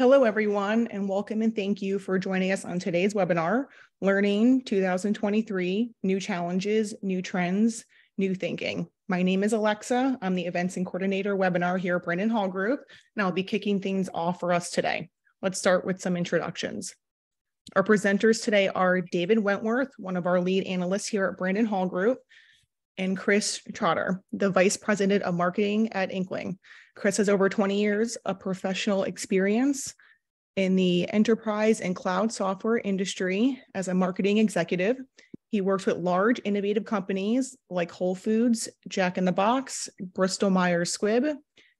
Hello, everyone, and welcome and thank you for joining us on today's webinar, Learning 2023, New Challenges, New Trends, New Thinking. My name is Alexa. I'm the Events and Coordinator webinar here at Brandon Hall Group, and I'll be kicking things off for us today. Let's start with some introductions. Our presenters today are David Wentworth, one of our lead analysts here at Brandon Hall Group, and Chris Tratar, the Vice President of Marketing at Inkling. Chris has over 20 years of professional experience in the enterprise and cloud software industry as a marketing executive. He works with large innovative companies like Whole Foods, Jack in the Box, Bristol Myers Squibb,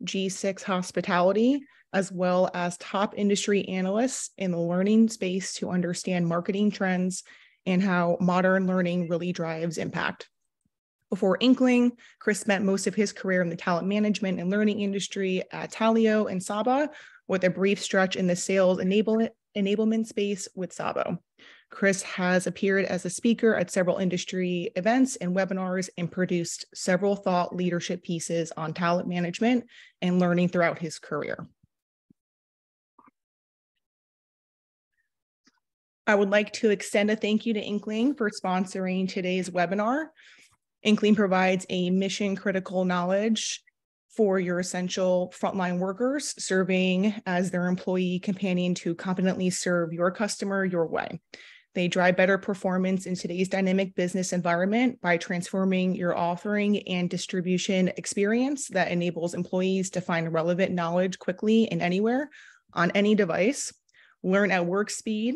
G6 Hospitality, as well as top industry analysts in the learning space to understand marketing trends and how modern learning really drives impact. Before Inkling, Chris spent most of his career in the talent management and learning industry at Talio and Saba, with a brief stretch in the sales enablement space with Sabo. Chris has appeared as a speaker at several industry events and webinars and produced several thought leadership pieces on talent management and learning throughout his career. I would like to extend a thank you to Inkling for sponsoring today's webinar. Inkling provides a mission-critical knowledge for your essential frontline workers, serving as their employee companion to competently serve your customer your way. They drive better performance in today's dynamic business environment by transforming your offering and distribution experience that enables employees to find relevant knowledge quickly and anywhere on any device, learn at work speed,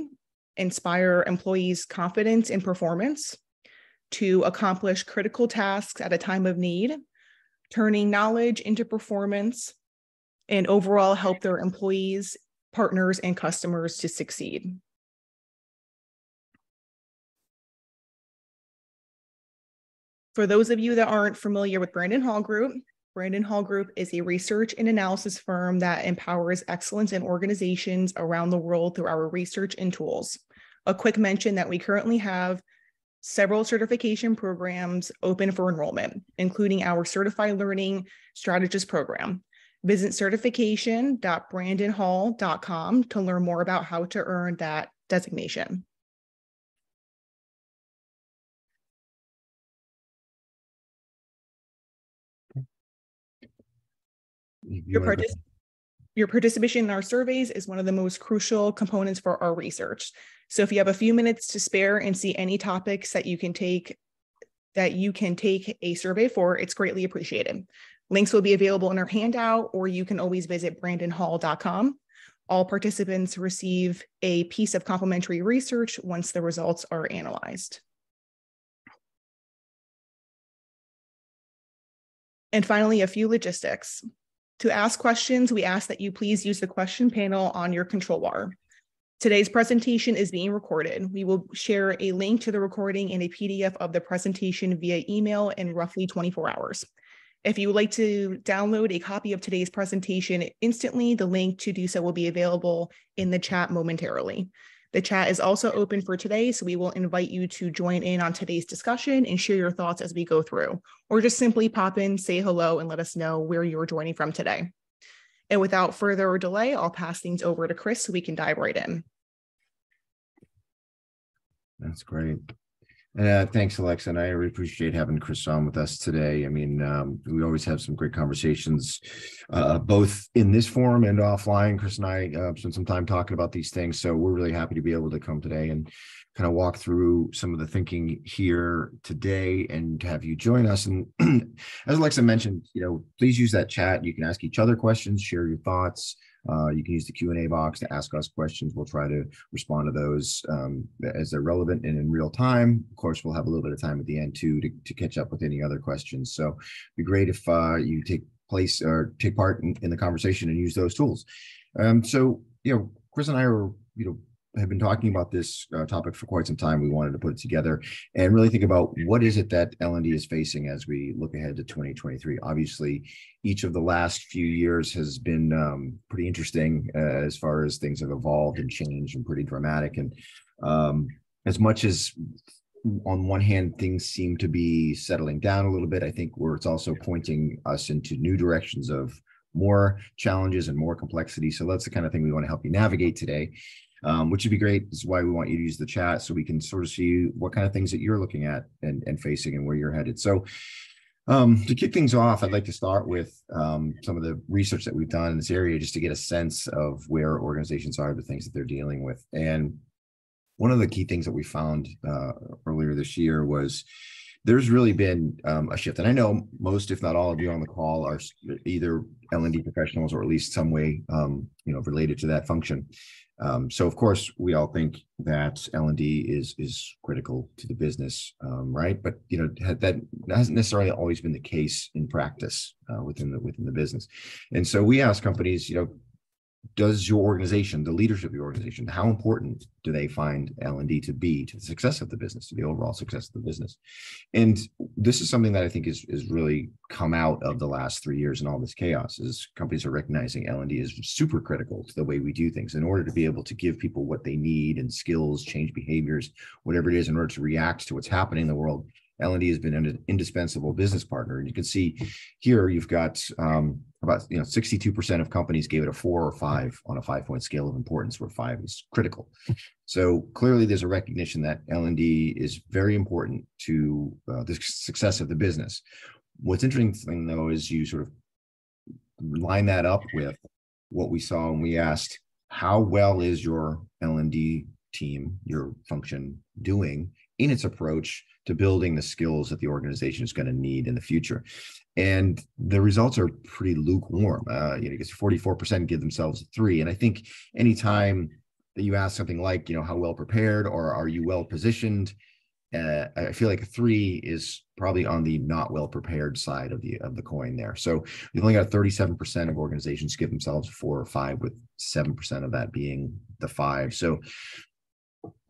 inspire employees' confidence in performance, to accomplish critical tasks at a time of need, turning knowledge into performance, and overall help their employees, partners, and customers to succeed. For those of you that aren't familiar with Brandon Hall Group is a research and analysis firm that empowers excellence in organizations around the world through our research and tools. A quick mention that we currently have several certification programs open for enrollment, including our Certified Learning Strategist program. Visit certification.brandonhall.com to learn more about how to earn that designation. Your participation in our surveys is one of the most crucial components for our research. So if you have a few minutes to spare and see any topics that you can take a survey for, it's greatly appreciated. Links will be available in our handout, or you can always visit brandonhall.com. All participants receive a piece of complimentary research once the results are analyzed. And finally, a few logistics. To ask questions, we ask that you please use the question panel on your control bar. Today's presentation is being recorded. We will share a link to the recording and a PDF of the presentation via email in roughly 24 hours. If you would like to download a copy of today's presentation instantly, the link to do so will be available in the chat momentarily. The chat is also open for today, so we will invite you to join in on today's discussion and share your thoughts as we go through, or just simply pop in, say hello, and let us know where you're joining from today. And without further delay, I'll pass things over to Chris so we can dive right in. That's great. Thanks, Alexa. And I really appreciate having Chris on with us today. I mean, we always have some great conversations, both in this forum and offline. Chris and I spent some time talking about these things. So we're really happy to be able to come today and kind of walk through some of the thinking here today and have you join us. And as Alexa mentioned, please use that chat. You can ask each other questions, share your thoughts. You can use the Q&A box to ask us questions. We'll try to respond to those as they're relevant and in real time. Of course, we'll have a little bit of time at the end too to catch up with any other questions. So it'd be great if you take part in the conversation and use those tools. Chris and I are, have been talking about this topic for quite some time. We wanted to put it together and really think about what is it that L&D is facing as we look ahead to 2023. Obviously, each of the last few years has been pretty interesting as far as things have evolved and changed and pretty dramatic. And as much as on one hand, things seem to be settling down a little bit, I think where it's also pointing us into new directions of more challenges and more complexity. So that's the kind of thing we want to help you navigate today, which would be great. This is why we want you to use the chat so we can sort of see what kind of things that you're looking at and facing and where you're headed. So to kick things off, I'd like to start with some of the research that we've done in this area just to get a sense of where organizations are, the things that they're dealing with. And one of the key things that we found earlier this year was there's really been a shift. And I know most, if not all of you on the call are either L&D professionals or at least some way, related to that function. So of course, we all think that L&D is critical to the business, right? But that hasn't necessarily always been the case in practice within the business. And so we ask companies, does your organization, the leadership of your organization, how important do they find L&D to be to the success of the business, to the overall success of the business? And this is something that I think is really come out of the last 3 years and all this chaos, is companies are recognizing L&D is super critical to the way we do things in order to be able to give people what they need and skills, change behaviors, whatever it is, in order to react to what's happening in the world. L&D has been an indispensable business partner. And you can see here, you've got about 62% of companies gave it a 4 or 5 on a 5-point scale of importance, where 5 is critical. So clearly there's a recognition that L&D is very important to the success of the business. What's interesting though, is you sort of line that up with what we saw when we asked, how well is your L&D team, your function, doing in its approach to building the skills that the organization is going to need in the future? And the results are pretty lukewarm. Because 44% give themselves a 3. And I think anytime that you ask something like, how well prepared or are you well positioned, I feel like a 3 is probably on the not well prepared side of the coin there. So we've only got 37% of organizations give themselves a 4 or 5, with 7% of that being the 5. So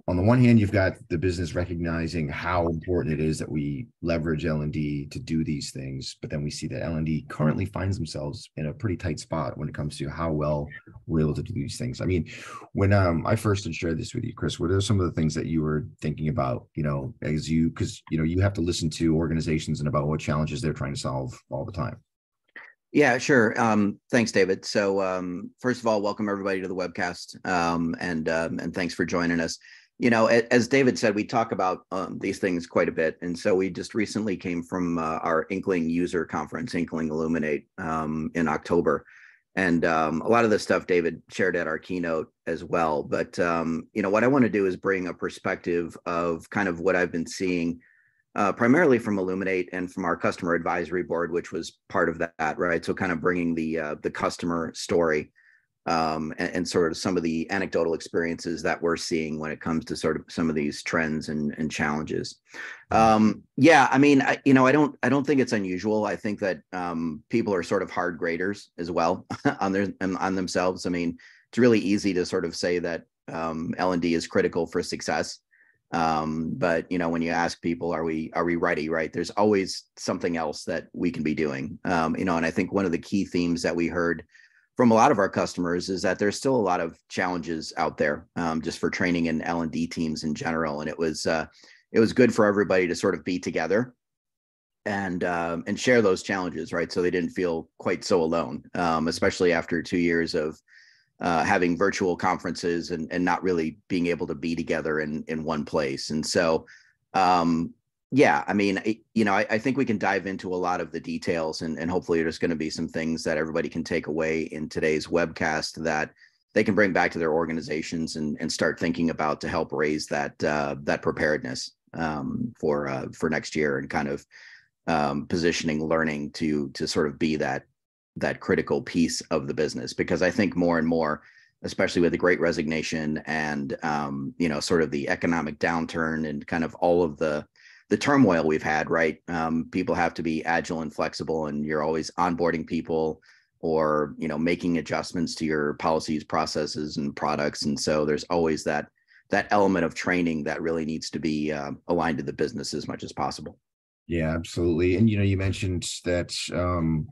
on the one hand, you've got the business recognizing how important it is that we leverage L&D to do these things, but then we see that L&D currently finds themselves in a pretty tight spot when it comes to how well we're able to do these things. I mean, when I first shared this with you, Chris, what are some of the things that you were thinking about, because you have to listen to organizations and about what challenges they're trying to solve all the time? Yeah, sure. Thanks, David. So first of all, welcome everybody to the webcast, and thanks for joining us. As David said, we talk about these things quite a bit. And so we just recently came from our Inkling user conference, Inkling Illuminate, in October. And a lot of the stuff David shared at our keynote as well. But, what I want to do is bring a perspective of kind of what I've been seeing primarily from Illuminate and from our customer advisory board, which was part of that, right? So kind of bringing the customer story and sort of some of the anecdotal experiences that we're seeing when it comes to sort of some of these trends and challenges. Yeah, I mean, I don't think it's unusual. I think that people are sort of hard graders as well on themselves. I mean, it's really easy to sort of say that L&D is critical for success. But when you ask people, are we ready, right? There's always something else that we can be doing. And I think one of the key themes that we heard from a lot of our customers is that there's still a lot of challenges out there just for training and L&D teams in general. And it was good for everybody to sort of be together and share those challenges, right? So they didn't feel quite so alone, especially after 2 years of having virtual conferences and not really being able to be together in one place. And so, yeah, I mean, I think we can dive into a lot of the details and hopefully there's going to be some things that everybody can take away in today's webcast that they can bring back to their organizations and start thinking about to help raise that preparedness for next year and kind of positioning learning to sort of be that critical piece of the business. Because I think more and more, especially with the Great Resignation and sort of the economic downturn and kind of all of the turmoil we've had, right? People have to be agile and flexible, and you're always onboarding people or, making adjustments to your policies, processes, and products. And so there's always that element of training that really needs to be aligned to the business as much as possible. Yeah, absolutely. And, you mentioned that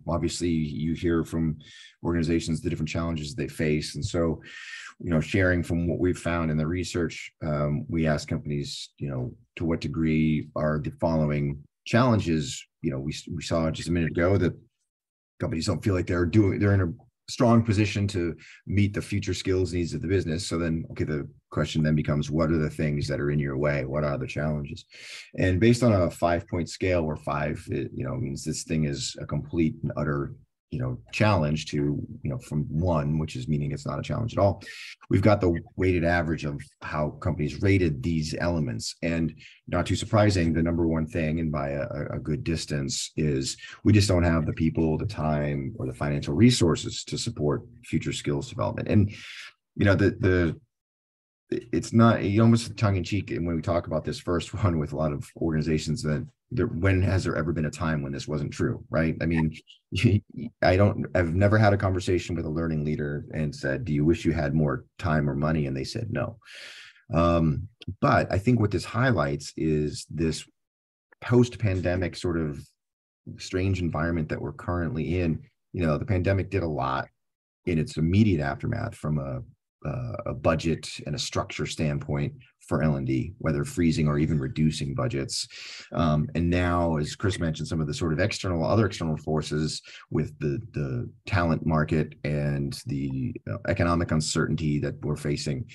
obviously you hear from organizations the different challenges they face. And so, sharing from what we've found in the research, we ask companies, to what degree are the following challenges? We saw just a minute ago that companies don't feel like they're in a strong position to meet the future skills needs of the business. So then, okay, the question then becomes, what are the things that are in your way? What are the challenges? And based on a 5-point scale where 5, means this thing is a complete and utter, challenge to, from 1, which is meaning it's not a challenge at all. We've got the weighted average of how companies rated these elements. And not too surprising, the number one thing, and by a good distance, is we just don't have the people, the time, or the financial resources to support future skills development. And, it's not, almost tongue in cheek. And when we talk about this first one with a lot of organizations, that when has there ever been a time when this wasn't true, right? I mean, I've never had a conversation with a learning leader and said, do you wish you had more time or money? And they said no. But I think what this highlights is this post-pandemic sort of strange environment that we're currently in. The pandemic did a lot in its immediate aftermath from a budget and a structure standpoint for L&D, whether freezing or even reducing budgets. And now, as Chris mentioned, some of the sort of other external forces with the talent market and the economic uncertainty that we're facing.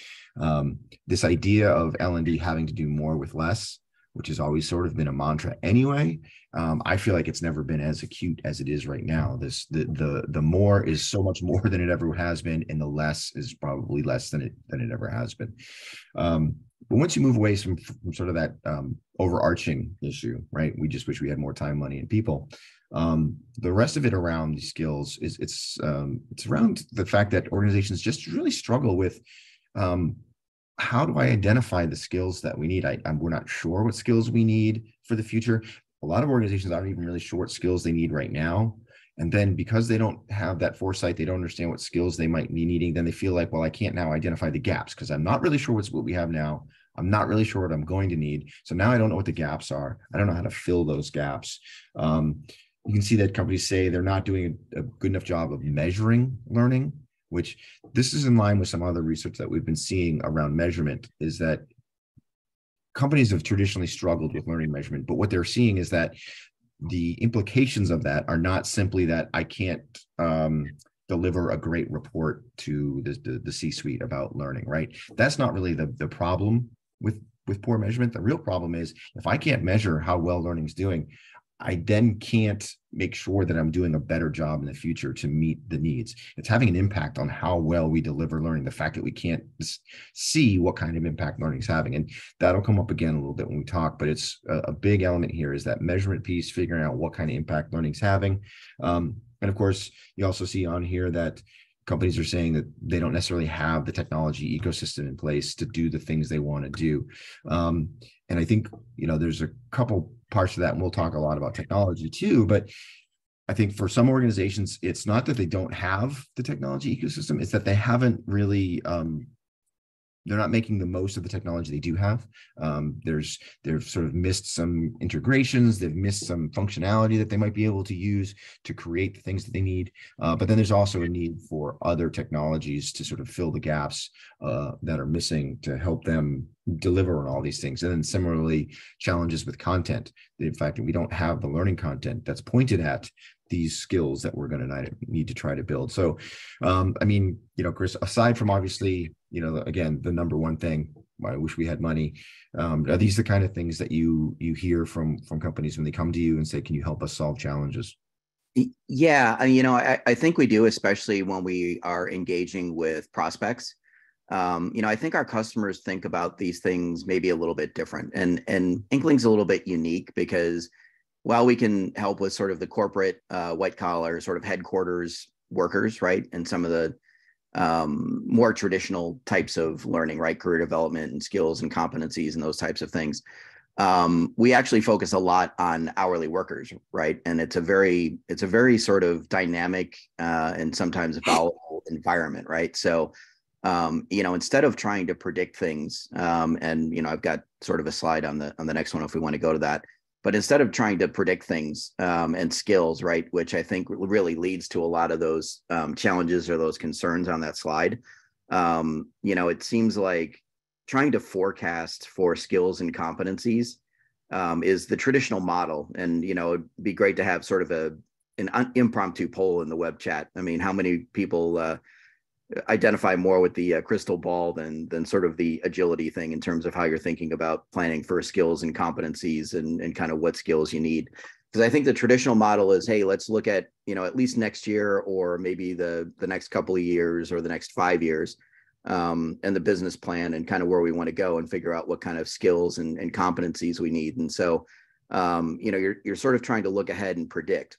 This idea of L&D having to do more with less, which has always sort of been a mantra anyway. I feel like it's never been as acute as it is right now. The more is so much more than it ever has been, and the less is probably less than it ever has been. But once you move away from sort of that overarching issue, right? We just wish we had more time, money, and people. The rest of it around these skills is it's around the fact that organizations just really struggle with how do I identify the skills that we need? We're not sure what skills we need for the future. A lot of organizations aren't even really sure what skills they need right now. And then because they don't have that foresight, they don't understand what skills they might be needing, then they feel like, well, I can't now identify the gaps because I'm not really sure what we have now. I'm not really sure what I'm going to need. So now I don't know what the gaps are. I don't know how to fill those gaps. You can see that companies say they're not doing a good enough job of measuring learning, which this is in line with some other research that we've been seeing around measurement, is that companies have traditionally struggled with learning measurement, but what they're seeing is that the implications of that are not simply that I can't deliver a great report to the C-suite about learning, right? That's not really the problem with poor measurement. The real problem is if I can't measure how well learning is doing, I then can't make sure that I'm doing a better job in the future to meet the needs. It's having an impact on how well we deliver learning, the fact that we can't see what kind of impact learning is having. And that'll come up again a little bit when we talk, but it's a big element here is that measurement piece, figuring out what kind of impact learning is having. And of course, you also see on here that companies are saying that they don't necessarily have the technology ecosystem in place to do the things they want to do. And I think, there's a couple parts of that, and we'll talk a lot about technology too, but I think for some organizations, it's not that they don't have the technology ecosystem, it's that they haven't really, they're not making the most of the technology they do have. They've sort of missed some integrations. They've missed some functionality that they might be able to use to create the things that they need. But then there's also a need for other technologies to sort of fill the gaps that are missing to help them deliver on all these things. And then similarly, challenges with content. The fact that we don't have the learning content that's pointed at these skills that we're going to need to try to build. So, Chris, aside from obviously, again, the number one thing, I wish we had money. Are these the kind of things that you hear from companies when they come to you and say, can you help us solve challenges? Yeah, I think we do, especially when we are engaging with prospects. I think our customers think about these things maybe a little bit different, and Inkling's a little bit unique because while we can help with sort of the corporate white collar sort of headquarters workers, right, and some of the more traditional types of learning, right, career development and skills and competencies and those types of things, we actually focus a lot on hourly workers, right, and it's a very sort of dynamic and sometimes volatile environment, right, so. Instead of trying to predict things, and I've got sort of a slide on the next one if we want to go to that. But instead of trying to predict things and skills, right, which I think really leads to a lot of those challenges or those concerns on that slide, it seems like trying to forecast for skills and competencies is the traditional model. And, it'd be great to have sort of impromptu poll in the web chat. I mean, how many people identify more with the crystal ball than sort of the agility thing in terms of how you're thinking about planning for skills and competencies and kind of what skills you need? Because I think the traditional model is, hey, let's look at, at least next year or maybe the next couple of years or the next 5 years, and the business plan and kind of where we want to go and figure out what kind of skills and competencies we need. And so, you're sort of trying to look ahead and predict,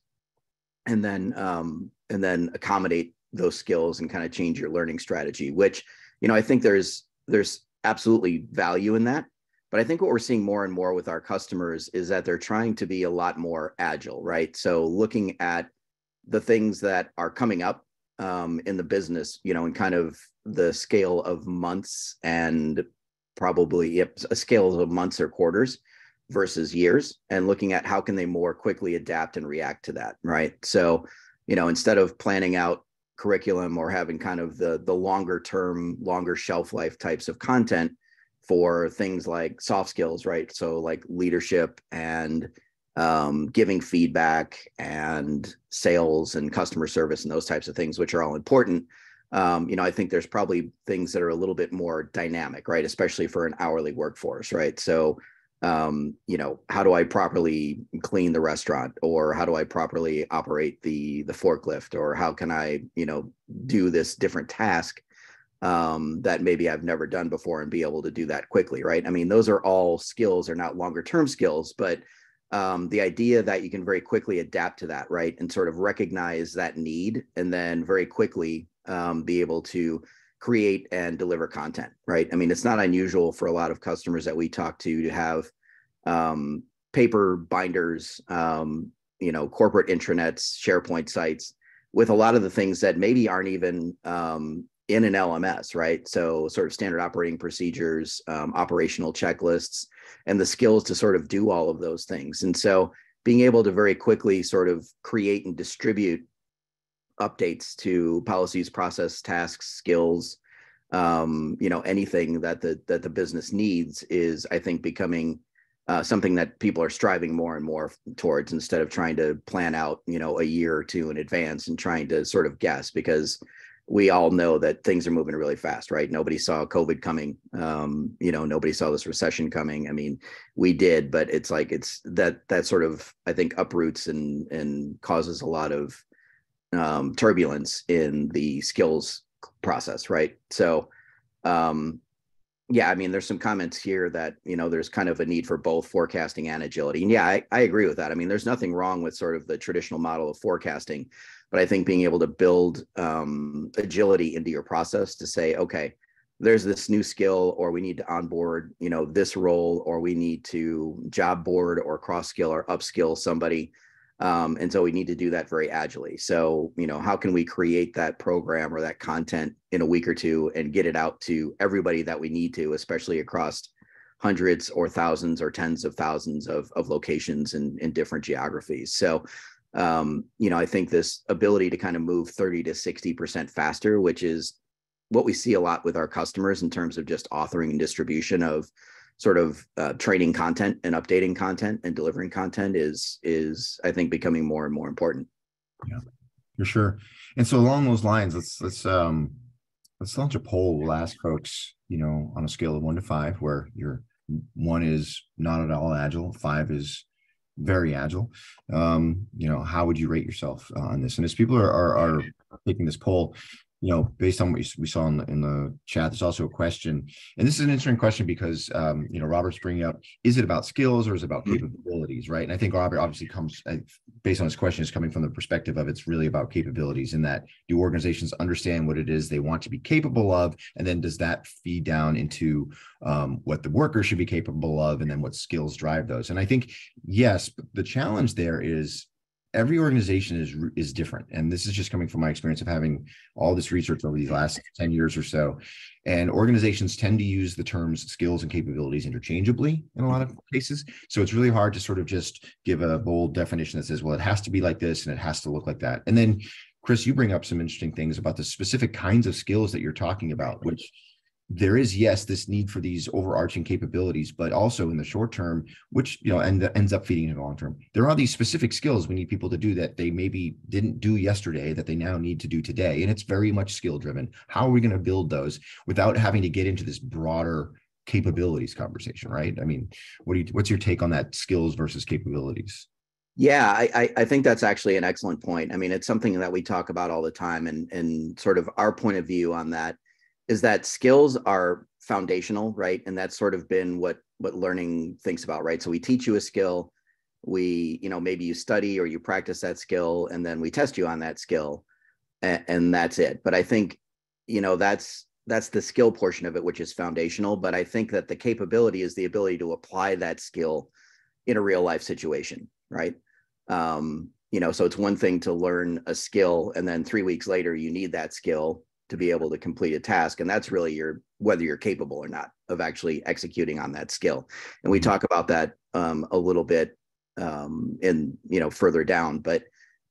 and then accommodate those skills and kind of change your learning strategy, which, I think there's absolutely value in that. But I think what we're seeing more and more with our customers is that they're trying to be a lot more agile, right? So looking at the things that are coming up in the business, in kind of the scale of months and probably a scale of months or quarters versus years, and looking at how can they more quickly adapt and react to that, right? So, instead of planning out curriculum or having kind of the longer term, longer shelf life types of content for things like soft skills, right? So like leadership and giving feedback and sales and customer service and those types of things, which are all important. I think there's probably things that are a little bit more dynamic, right? Especially for an hourly workforce, right? So, how do I properly clean the restaurant, or how do I properly operate the forklift, or how can I, do this different task that maybe I've never done before and be able to do that quickly, right? I mean, those are all skills, are not longer term skills, but the idea that you can very quickly adapt to that, right? And sort of recognize that need, and then very quickly be able to create and deliver content, right? I mean, it's not unusual for a lot of customers that we talk to have paper binders, corporate intranets, SharePoint sites with a lot of the things that maybe aren't even in an LMS, right? So sort of standard operating procedures, operational checklists, and the skills to sort of do all of those things. And so being able to very quickly sort of create and distribute updates to policies, process, tasks, skills, anything that the business needs is, I think, becoming something that people are striving more and more towards, instead of trying to plan out, a year or two in advance and trying to sort of guess, because we all know that things are moving really fast, right? Nobody saw COVID coming. Nobody saw this recession coming. I mean, we did, but it's like, it's that sort of, I think, uproots and causes a lot of turbulence in the skills process, right? So, I mean, there's some comments here that, there's kind of a need for both forecasting and agility. And yeah, I agree with that. I mean, there's nothing wrong with sort of the traditional model of forecasting, but I think being able to build agility into your process to say, okay, there's this new skill, or we need to onboard, this role, or we need to job board or cross skill or upskill somebody. And so we need to do that very agilely. So, how can we create that program or that content in a week or two and get it out to everybody that we need to, especially across hundreds or thousands or tens of thousands of locations in different geographies. So, I think this ability to kind of move 30 to 60% faster, which is what we see a lot with our customers in terms of just authoring and distribution of sort of training content and updating content and delivering content is I think becoming more and more important. Yeah, for sure. And so along those lines, let's launch a poll. We'll ask folks, on a scale of 1 to 5, where 1 is not at all agile, 5 is very agile. How would you rate yourself on this? And as people are taking this poll, based on what we saw in the chat, there's also a question, and this is an interesting question because, Robert's bringing up, is it about skills or is it about capabilities, right? And I think Robert obviously comes, based on his question, is coming from the perspective of it's really about capabilities, in that do organizations understand what it is they want to be capable of, and then does that feed down into what the worker should be capable of, and then what skills drive those? And I think, yes, but the challenge there is every organization is different. And this is just coming from my experience of having all this research over these last 10 years or so. And organizations tend to use the terms skills and capabilities interchangeably in a lot of cases. So it's really hard to sort of just give a bold definition that says, well, it has to be like this and it has to look like that. And then, Chris, you bring up some interesting things about the specific kinds of skills that you're talking about, which there is, yes, this need for these overarching capabilities, but also in the short term, which, ends up feeding in the long term, there are these specific skills we need people to do that they maybe didn't do yesterday that they now need to do today. And it's very much skill driven. How are we going to build those without having to get into this broader capabilities conversation, right? I mean, what's your take on that, skills versus capabilities? Yeah, I think that's actually an excellent point. I mean, it's something that we talk about all the time, and sort of our point of view on that is that skills are foundational, right? And that's sort of been what learning thinks about, right? So we teach you a skill, maybe you study or you practice that skill, and then we test you on that skill, and that's it. But I think, that's the skill portion of it, which is foundational. But I think that the capability is the ability to apply that skill in a real life situation, right? So it's one thing to learn a skill, and then 3 weeks later, you need that skill to be able to complete a task. And that's really whether you're capable or not of actually executing on that skill. And we talk about that a little bit further down. But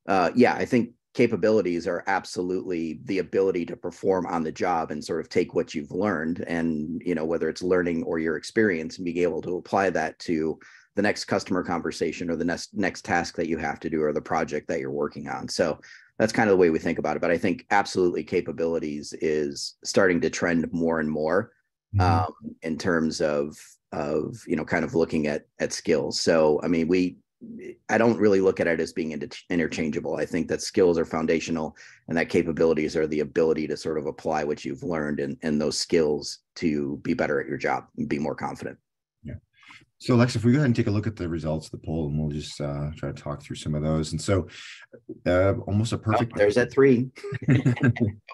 I think capabilities are absolutely the ability to perform on the job and sort of take what you've learned, and, whether it's learning or your experience, and being able to apply that to the next customer conversation or the next task that you have to do or the project that you're working on. So that's kind of the way we think about it. But I think absolutely capabilities is starting to trend more and more in terms of kind of looking at skills. So, I mean, I don't really look at it as being interchangeable. I think that skills are foundational, and that capabilities are the ability to sort of apply what you've learned and those skills to be better at your job and be more confident. Yeah. So, Alexa, if we go ahead and take a look at the results of the poll, and we'll just try to talk through some of those. And so, almost a perfect. There's that 3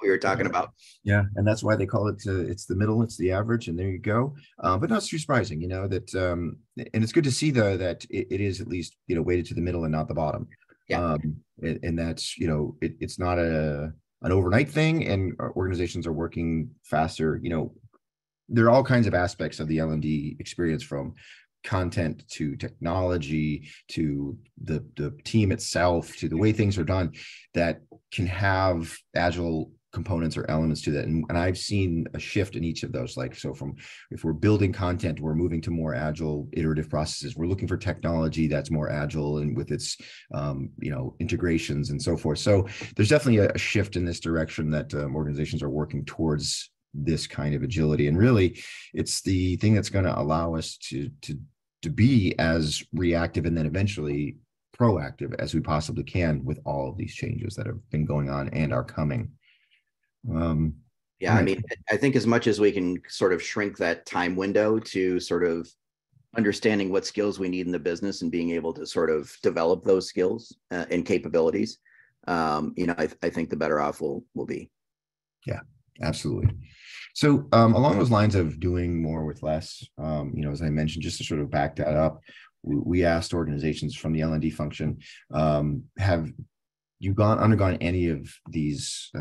we were talking about. Yeah, and that's why they call it. It's the middle. It's the average, and there you go. But not too surprising, that. And it's good to see though that it is at least weighted to the middle and not the bottom. Yeah. And that's it's not an overnight thing, and organizations are working faster. There are all kinds of aspects of the L&D experience, from content to technology to the team itself to the way things are done, that can have agile components or elements to that. And I've seen a shift in each of those. Like, so if we're building content, we're moving to more agile iterative processes. We're looking for technology that's more agile and with its integrations and so forth. So there's definitely a shift in this direction that organizations are working towards this kind of agility. And really, it's the thing that's going to allow us to be as reactive and then eventually proactive as we possibly can with all of these changes that have been going on and are coming. I mean, I think as much as we can sort of shrink that time window to sort of understanding what skills we need in the business and being able to sort of develop those skills and capabilities, I think the better off we'll be. Yeah, absolutely. So along those lines of doing more with less, as I mentioned, just to sort of back that up, we asked organizations from the L&D function, have you undergone any of these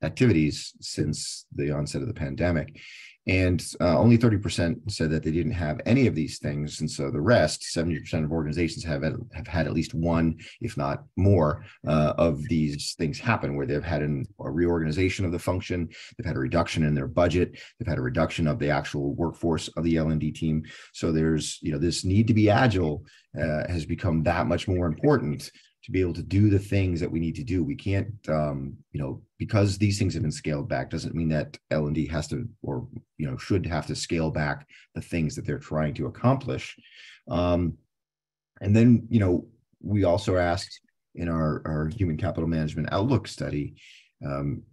activities since the onset of the pandemic? And only 30% said that they didn't have any of these things. And so the rest, 70% of organizations have had at least one, if not more, of these things happen, where they've had a reorganization of the function, they've had a reduction in their budget, they've had a reduction of the actual workforce of the L&D team. So there's, this need to be agile has become that much more important to be able to do the things that we need to do. We can't, because these things have been scaled back, doesn't mean that L&D has to, or, should have to scale back the things that they're trying to accomplish. And then, we also asked in our human capital management outlook study,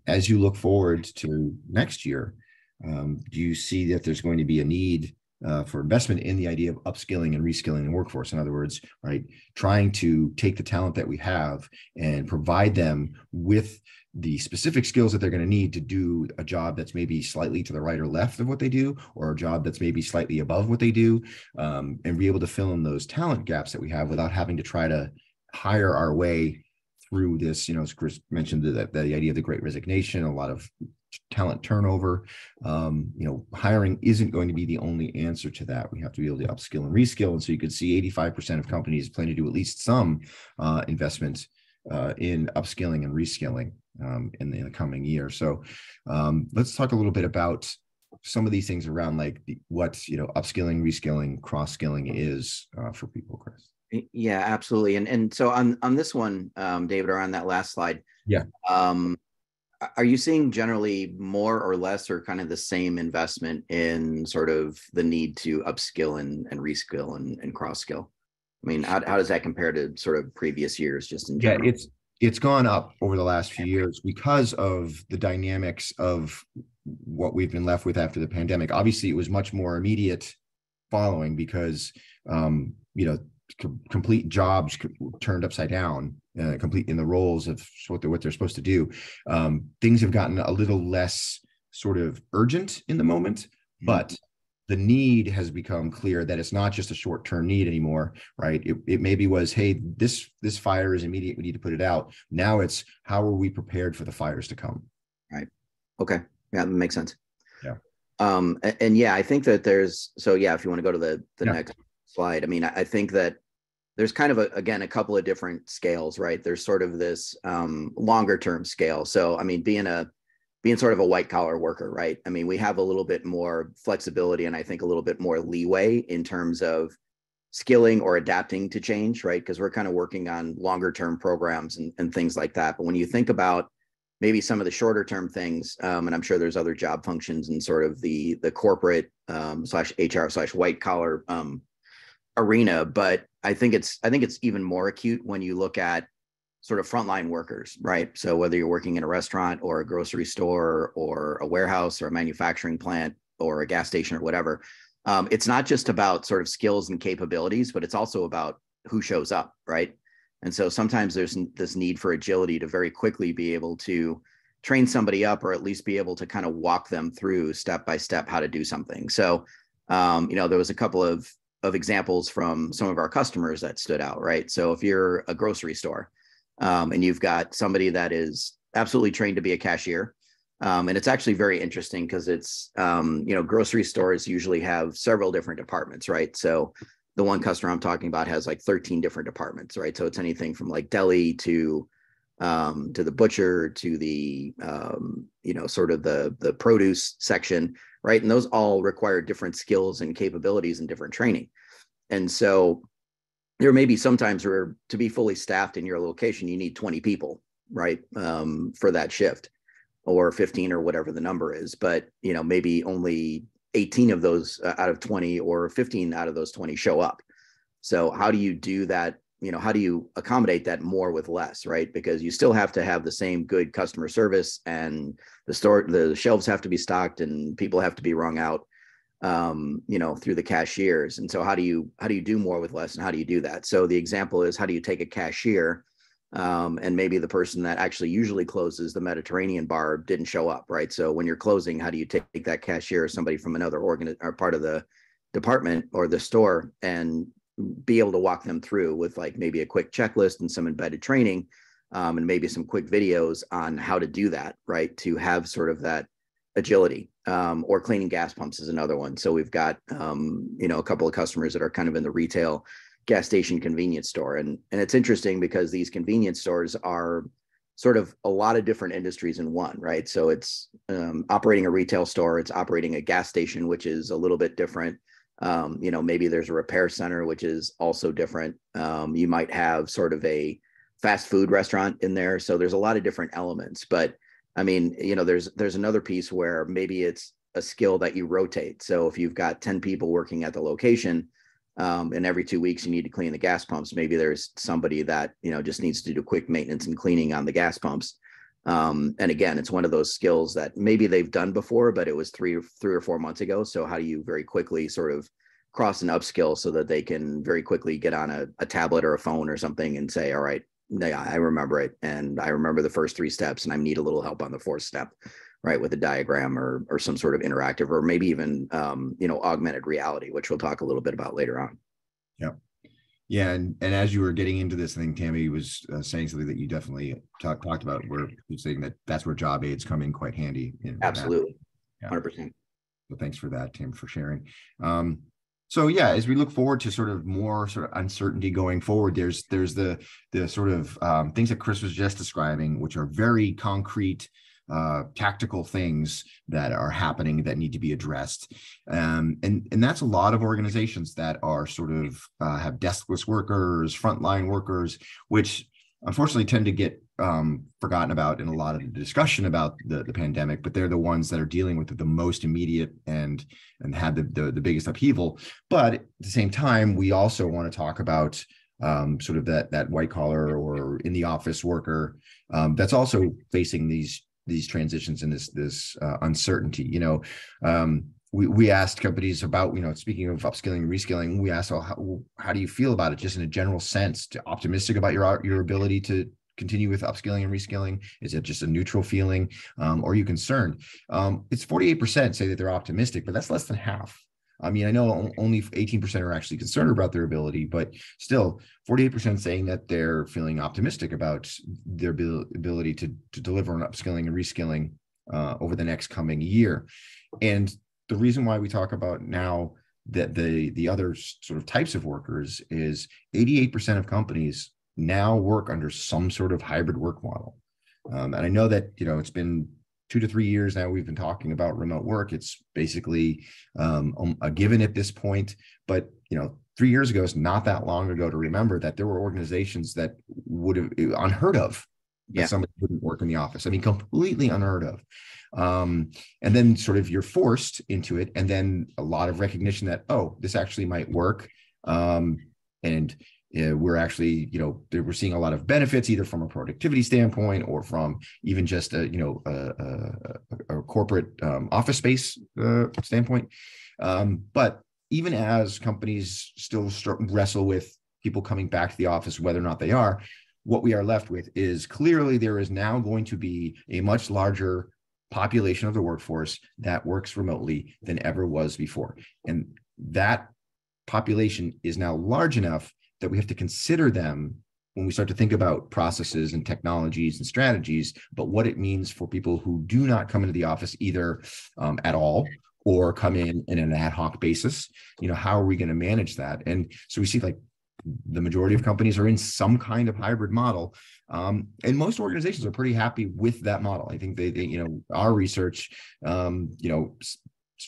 as you look forward to next year, do you see that there's going to be a need for investment in the idea of upskilling and reskilling the workforce? In other words, right, trying to take the talent that we have and provide them with the specific skills that they're going to need to do a job that's maybe slightly to the right or left of what they do, or a job that's maybe slightly above what they do, and be able to fill in those talent gaps that we have without having to try to hire our way through this. As Chris mentioned, the idea of the Great Resignation, a lot of talent turnover. Hiring isn't going to be the only answer to that. We have to be able to upskill and reskill. And so you could see 85% of companies plan to do at least some investment in upskilling and reskilling in the coming year. So let's talk a little bit about some of these things around like what upskilling, reskilling, cross-skilling is for people, Chris. Yeah, absolutely. And so on this one, David, or on that last slide, yeah, are you seeing generally more or less or kind of the same investment in sort of the need to upskill and reskill and cross skill? I mean, how does that compare to sort of previous years, just in general? Yeah, it's gone up over the last few years because of the dynamics of what we've been left with after the pandemic. Obviously, it was much more immediate following because complete jobs turned upside down, complete in the roles of what they're supposed to do. Things have gotten a little less sort of urgent in the moment, but the need has become clear that it's not just a short-term need anymore, right? It maybe was, hey, this fire is immediate, we need to put it out. Now it's, how are we prepared for the fires to come? Right. Okay. Yeah, that makes sense. Yeah. And yeah, I think that if you want to go to the next slide, I mean, I think that there's kind of a couple of different scales, right? There's sort of this longer term scale. So, I mean, being sort of a white collar worker, right? I mean, we have a little bit more flexibility and I think a little bit more leeway in terms of skilling or adapting to change, right? Because we're kind of working on longer term programs and things like that. But when you think about maybe some of the shorter term things, and I'm sure there's other job functions in sort of the corporate slash HR slash white collar arena, but I think it's even more acute when you look at sort of frontline workers, right? So whether you're working in a restaurant or a grocery store or a warehouse or a manufacturing plant or a gas station or whatever, it's not just about sort of skills and capabilities, but it's also about who shows up, right? And so sometimes there's this need for agility to very quickly be able to train somebody up, or at least be able to kind of walk them through step by step how to do something. So, there was a couple of examples from some of our customers that stood out, right? So if you're a grocery store and you've got somebody that is absolutely trained to be a cashier, and it's actually very interesting because it's, grocery stores usually have several different departments, right? So the one customer I'm talking about has like 13 different departments, right? So it's anything from like deli to the butcher to the, sort of the produce section, right? And those all require different skills and capabilities and different training. And so there may be sometimes where to be fully staffed in your location, you need 20 people, right? For that shift, or 15 or whatever the number is. But, maybe only 18 of those out of 20 or 15 out of those 20 show up. So how do you do that? How do you accommodate that more with less, right? Because you still have to have the same good customer service, and the shelves have to be stocked and people have to be wrung out, through the cashiers. And so how do you do more with less, and how do you do that? So the example is, how do you take a cashier and maybe the person that actually usually closes the Mediterranean bar didn't show up, right? So when you're closing, how do you take that cashier or somebody from another or part of the department or the store and be able to walk them through with like maybe a quick checklist and some embedded training, and maybe some quick videos on how to do that, right? To have sort of that agility, or cleaning gas pumps is another one. So we've got, a couple of customers that are kind of in the retail gas station convenience store. And it's interesting because these convenience stores are sort of a lot of different industries in one, right? So it's operating a retail store, it's operating a gas station, which is a little bit different. Maybe there's a repair center, which is also different. You might have sort of a fast food restaurant in there. So there's a lot of different elements. But I mean, there's another piece where maybe it's a skill that you rotate. So if you've got 10 people working at the location, and every 2 weeks you need to clean the gas pumps, maybe there's somebody that, just needs to do quick maintenance and cleaning on the gas pumps. And again, it's one of those skills that maybe they've done before, but it was three or 4 months ago. So how do you very quickly sort of cross an upskill so that they can very quickly get on a tablet or a phone or something and say, all right, yeah, I remember it. And I remember the first 3 steps and I need a little help on the 4th step, right? With a diagram or some sort of interactive, or maybe even, augmented reality, which we'll talk a little bit about later on. Yeah. Yeah. And as you were getting into this, I think Tammy was saying something that you definitely talked about, where you're saying that's where job aids come in quite handy. Absolutely. Yeah. 100%. So thanks for that, Tim, for sharing. So yeah, as we look forward to sort of more sort of uncertainty going forward, there's the sort of things that Chris was just describing, which are very concrete tactical things that are happening that need to be addressed. And that's a lot of organizations that are sort of have deskless workers, frontline workers, which unfortunately tend to get forgotten about in a lot of the discussion about the pandemic, but they're the ones that are dealing with it the most immediate and had the biggest upheaval. But at the same time, we also want to talk about sort of that white collar or in the office worker that's also facing these transitions and this uncertainty. We asked companies about, speaking of upskilling and reskilling, we asked, how do you feel about it, just in a general sense? Optimistic about your ability to continue with upskilling and reskilling? Is it just a neutral feeling? Or are you concerned? It's 48% say that they're optimistic, but that's less than half. I mean, I know only 18% are actually concerned about their ability, but still 48% saying that they're feeling optimistic about their ability to deliver on upskilling and reskilling over the next coming year. And the reason why we talk about now that the other sort of types of workers is 88% of companies now work under some sort of hybrid work model. And I know that, it's been 2 to 3 years now we've been talking about remote work. It's basically a given at this point, but 3 years ago is not that long ago to remember that there were organizations that would have unheard of that somebody wouldn't work in the office. I mean, completely unheard of. And then sort of you're forced into it, and then a lot of recognition that, oh, this actually might work. And we're actually, we're seeing a lot of benefits either from a productivity standpoint or from even just a corporate office space standpoint. But even as companies still wrestle with people coming back to the office, whether or not they are, what we are left with is clearly there is now going to be a much larger population of the workforce that works remotely than ever was before. And that population is now large enough that we have to consider them when we start to think about processes and technologies and strategies, but what it means for people who do not come into the office either at all or come in an ad hoc basis. How are we going to manage that? And so we see like the majority of companies are in some kind of hybrid model. And most organizations are pretty happy with that model. I think they our research,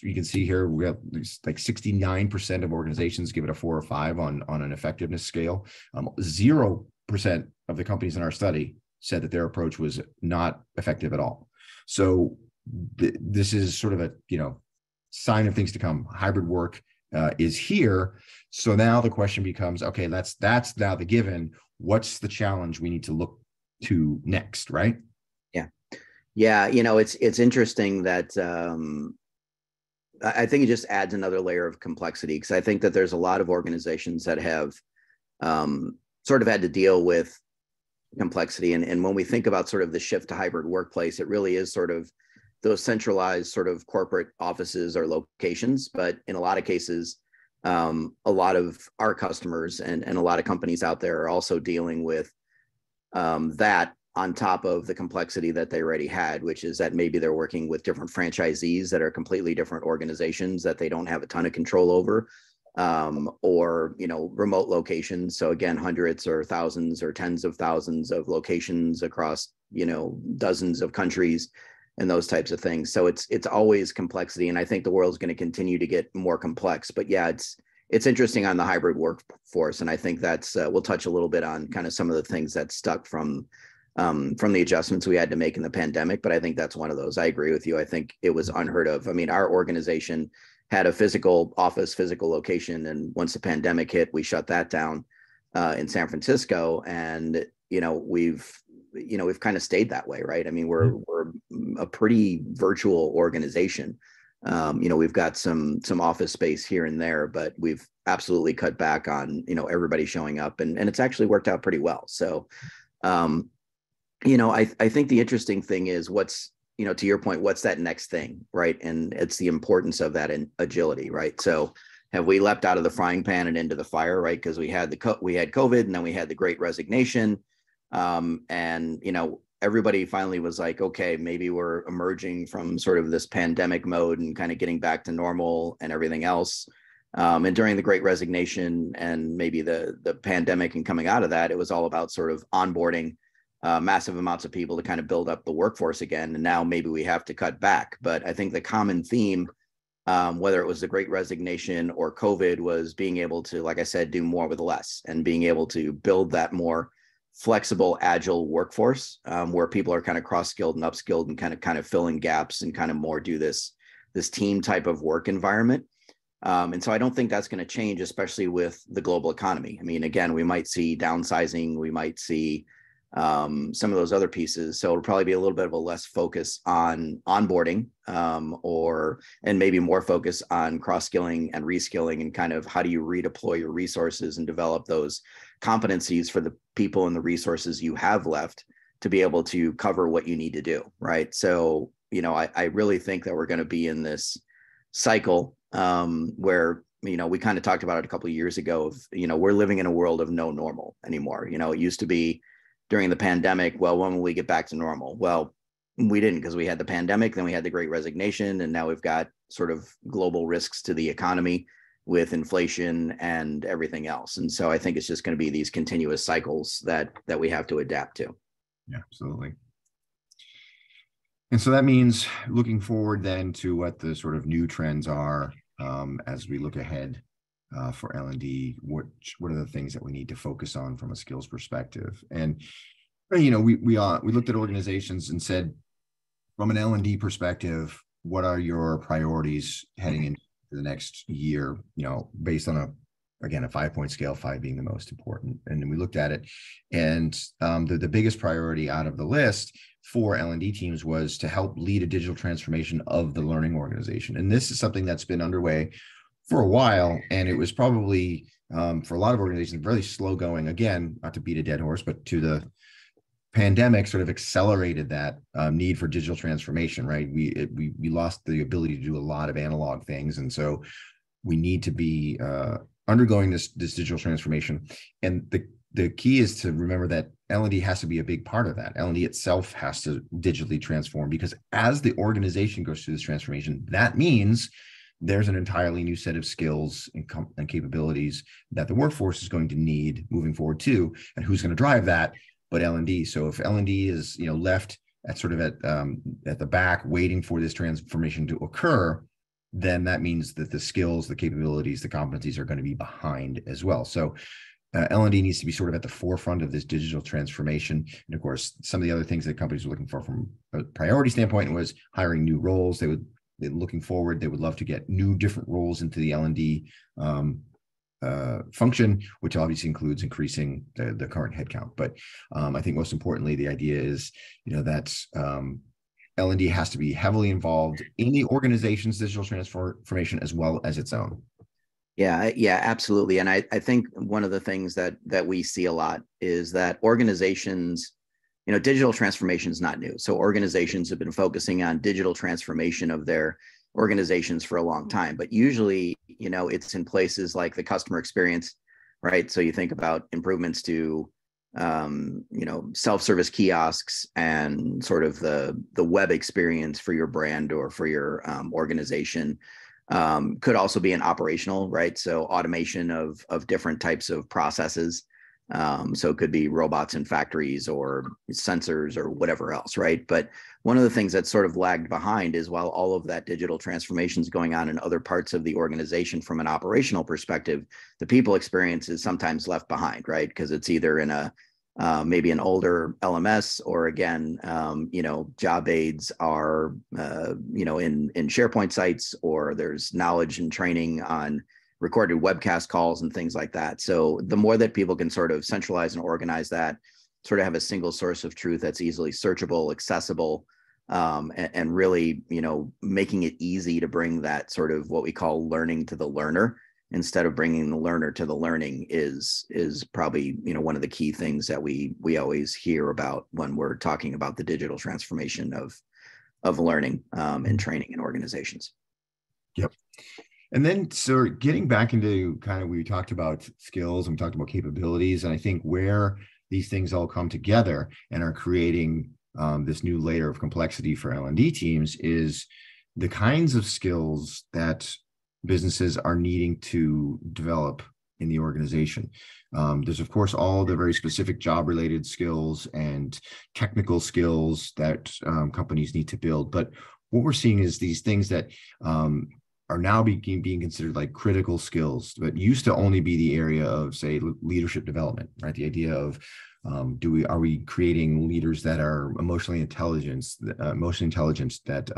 you can see here, we have like 69% of organizations give it a 4 or 5 on an effectiveness scale. 0% of the companies in our study said that their approach was not effective at all. So this is sort of a, sign of things to come. Hybrid work is here. So now the question becomes, okay, that's now the given. What's the challenge we need to look to next, right? Yeah. It's interesting that I think it just adds another layer of complexity, because I think that there's a lot of organizations that have sort of had to deal with complexity. And when we think about sort of the shift to hybrid workplace, it really is sort of those centralized sort of corporate offices or locations. But in a lot of cases, a lot of our customers and a lot of companies out there are also dealing with that on top of the complexity that they already had, which is that maybe they're working with different franchisees that are completely different organizations that they don't have a ton of control over, or, remote locations. So again, hundreds or thousands or tens of thousands of locations across, dozens of countries and those types of things. So it's always complexity. And I think the world's going to continue to get more complex. But yeah, it's interesting on the hybrid workforce. And I think that's, we'll touch a little bit on kind of some of the things that stuck from the adjustments we had to make in the pandemic. But I think that's one of those. I agree with you. I think it was unheard of. I mean, our organization had a physical office, physical location. And once the pandemic hit, we shut that down in San Francisco. And, we've kind of stayed that way, right? I mean, we're a pretty virtual organization. We've got some office space here and there, but we've absolutely cut back on, everybody showing up, and it's actually worked out pretty well. So, I think the interesting thing is what's, to your point, what's that next thing, right? And it's the importance of that in agility, right? So have we leapt out of the frying pan and into the fire, right? Because we had COVID, and then we had the Great Resignation. Everybody finally was like, okay, maybe we're emerging from sort of this pandemic mode and kind of getting back to normal and everything else. And during the Great Resignation and maybe the pandemic and coming out of that, it was all about sort of onboarding massive amounts of people to kind of build up the workforce again. And now maybe we have to cut back. But I think the common theme, whether it was the Great Resignation or COVID, was being able to, like I said, do more with less, and being able to build that more flexible, agile workforce, where people are kind of cross-skilled and upskilled and kind of filling gaps and kind of more do this team type of work environment. And so I don't think that's going to change, especially with the global economy. I mean, again, we might see downsizing, we might see some of those other pieces. So it'll probably be a little bit of a less focus on onboarding, and maybe more focus on cross-skilling and reskilling, and kind of how do you redeploy your resources and develop those competencies for the people and the resources you have left to be able to cover what you need to do, right? So, I really think that we're going to be in this cycle where, we kind of talked about it a couple of years ago of, we're living in a world of no normal anymore. It used to be during the pandemic, well, when will we get back to normal? Well, we didn't, because we had the pandemic, then we had the Great Resignation, and now we've got sort of global risks to the economy with inflation and everything else. And so I think it's just going to be these continuous cycles that we have to adapt to. Yeah, absolutely. And so that means looking forward then to what the sort of new trends are as we look ahead for L&D. What are the things that we need to focus on from a skills perspective? And we looked at organizations and said, from an L&D perspective, what are your priorities heading into the next year? Based on a 5-point scale, 5 being the most important. And then we looked at it, and the biggest priority out of the list for L&D teams was to help lead a digital transformation of the learning organization. And this is something that's been underway for a while, and it was probably for a lot of organizations really slow going. Again, not to beat a dead horse, but to the pandemic sort of accelerated that need for digital transformation. Right, we lost the ability to do a lot of analog things, and so we need to be undergoing this digital transformation. And the key is to remember that L&D has to be a big part of that. L&D itself has to digitally transform, because as the organization goes through this transformation, that means there's an entirely new set of skills and capabilities that the workforce is going to need moving forward too. And who's going to drive that but L&D? So if L&D is left at the back waiting for this transformation to occur, then that means that the skills, the capabilities, the competencies are going to be behind as well. So L&D needs to be sort of at the forefront of this digital transformation. And of course, some of the other things that companies were looking for from a priority standpoint was hiring new roles. Looking forward, they would love to get new different roles into the L&D function, which obviously includes increasing the current headcount. But I think most importantly, the idea is, that L&D has to be heavily involved in the organization's digital transformation as well as its own. Yeah, absolutely. And I think one of the things that we see a lot is that organizations, digital transformation is not new. So organizations have been focusing on digital transformation of their organizations for a long time, but usually, it's in places like the customer experience, right? So you think about improvements to, self-service kiosks and sort of the web experience for your brand or for your organization. Could also be an operational, right? So automation of different types of processes. So it could be robots in factories or sensors or whatever else, right? But one of the things that's sort of lagged behind is, while all of that digital transformation is going on in other parts of the organization from an operational perspective, the people experience is sometimes left behind, right? Because it's either in a maybe an older LMS, or again, job aids are, in SharePoint sites, or there's knowledge and training on recorded webcast calls and things like that. So the more that people can sort of centralize and organize that, sort of have a single source of truth that's easily searchable, accessible, and really, making it easy to bring that sort of what we call learning to the learner, instead of bringing the learner to the learning, is probably, one of the key things that we always hear about when we're talking about the digital transformation of learning and training in organizations. Yep. And then, so getting back into we talked about skills and we talked about capabilities, and I think where these things all come together and are creating this new layer of complexity for L&D teams is the kinds of skills that businesses are needing to develop in the organization. There's, of course, all the very specific job-related skills and technical skills that companies need to build. But what we're seeing is these things that are now being considered like critical skills, but used to only be the area of, say, leadership development, right? The idea of are we creating leaders that are emotionally intelligent that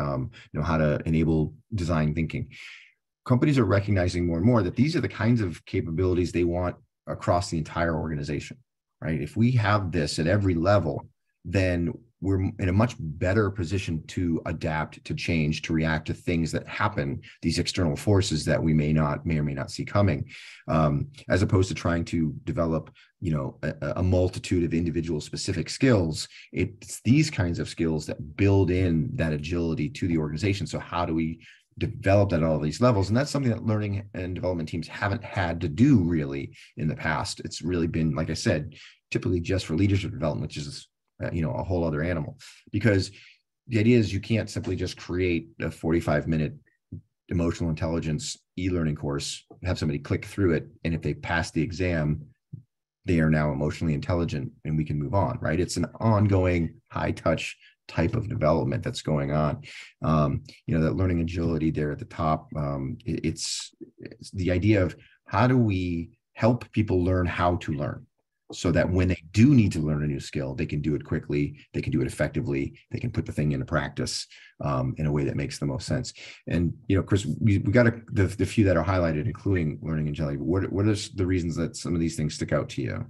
know how to enable design thinking. Companies are recognizing more and more that these are the kinds of capabilities they want across the entire organization, right? If we have this at every level, then we're in a much better position to adapt, to change, to react to things that happen, these external forces that we may or may not see coming, as opposed to trying to develop, a multitude of individual specific skills. It's these kinds of skills that build in that agility to the organization. So how do we develop that at all these levels? And that's something that learning and development teams haven't had to do really in the past. It's really been, like I said, typically just for leadership development, which is a whole other animal, because the idea is you can't simply just create a 45-minute emotional intelligence e-learning course, have somebody click through it, and if they pass the exam, they are now emotionally intelligent and we can move on, right? It's an ongoing high touch type of development that's going on. That learning agility there at the top, it's the idea of how do we help people learn how to learn, so that when they do need to learn a new skill, they can do it quickly, they can do it effectively, they can put the thing into practice in a way that makes the most sense. And, Chris, we got the few that are highlighted, including learning agility. What are the reasons that some of these things stick out to you?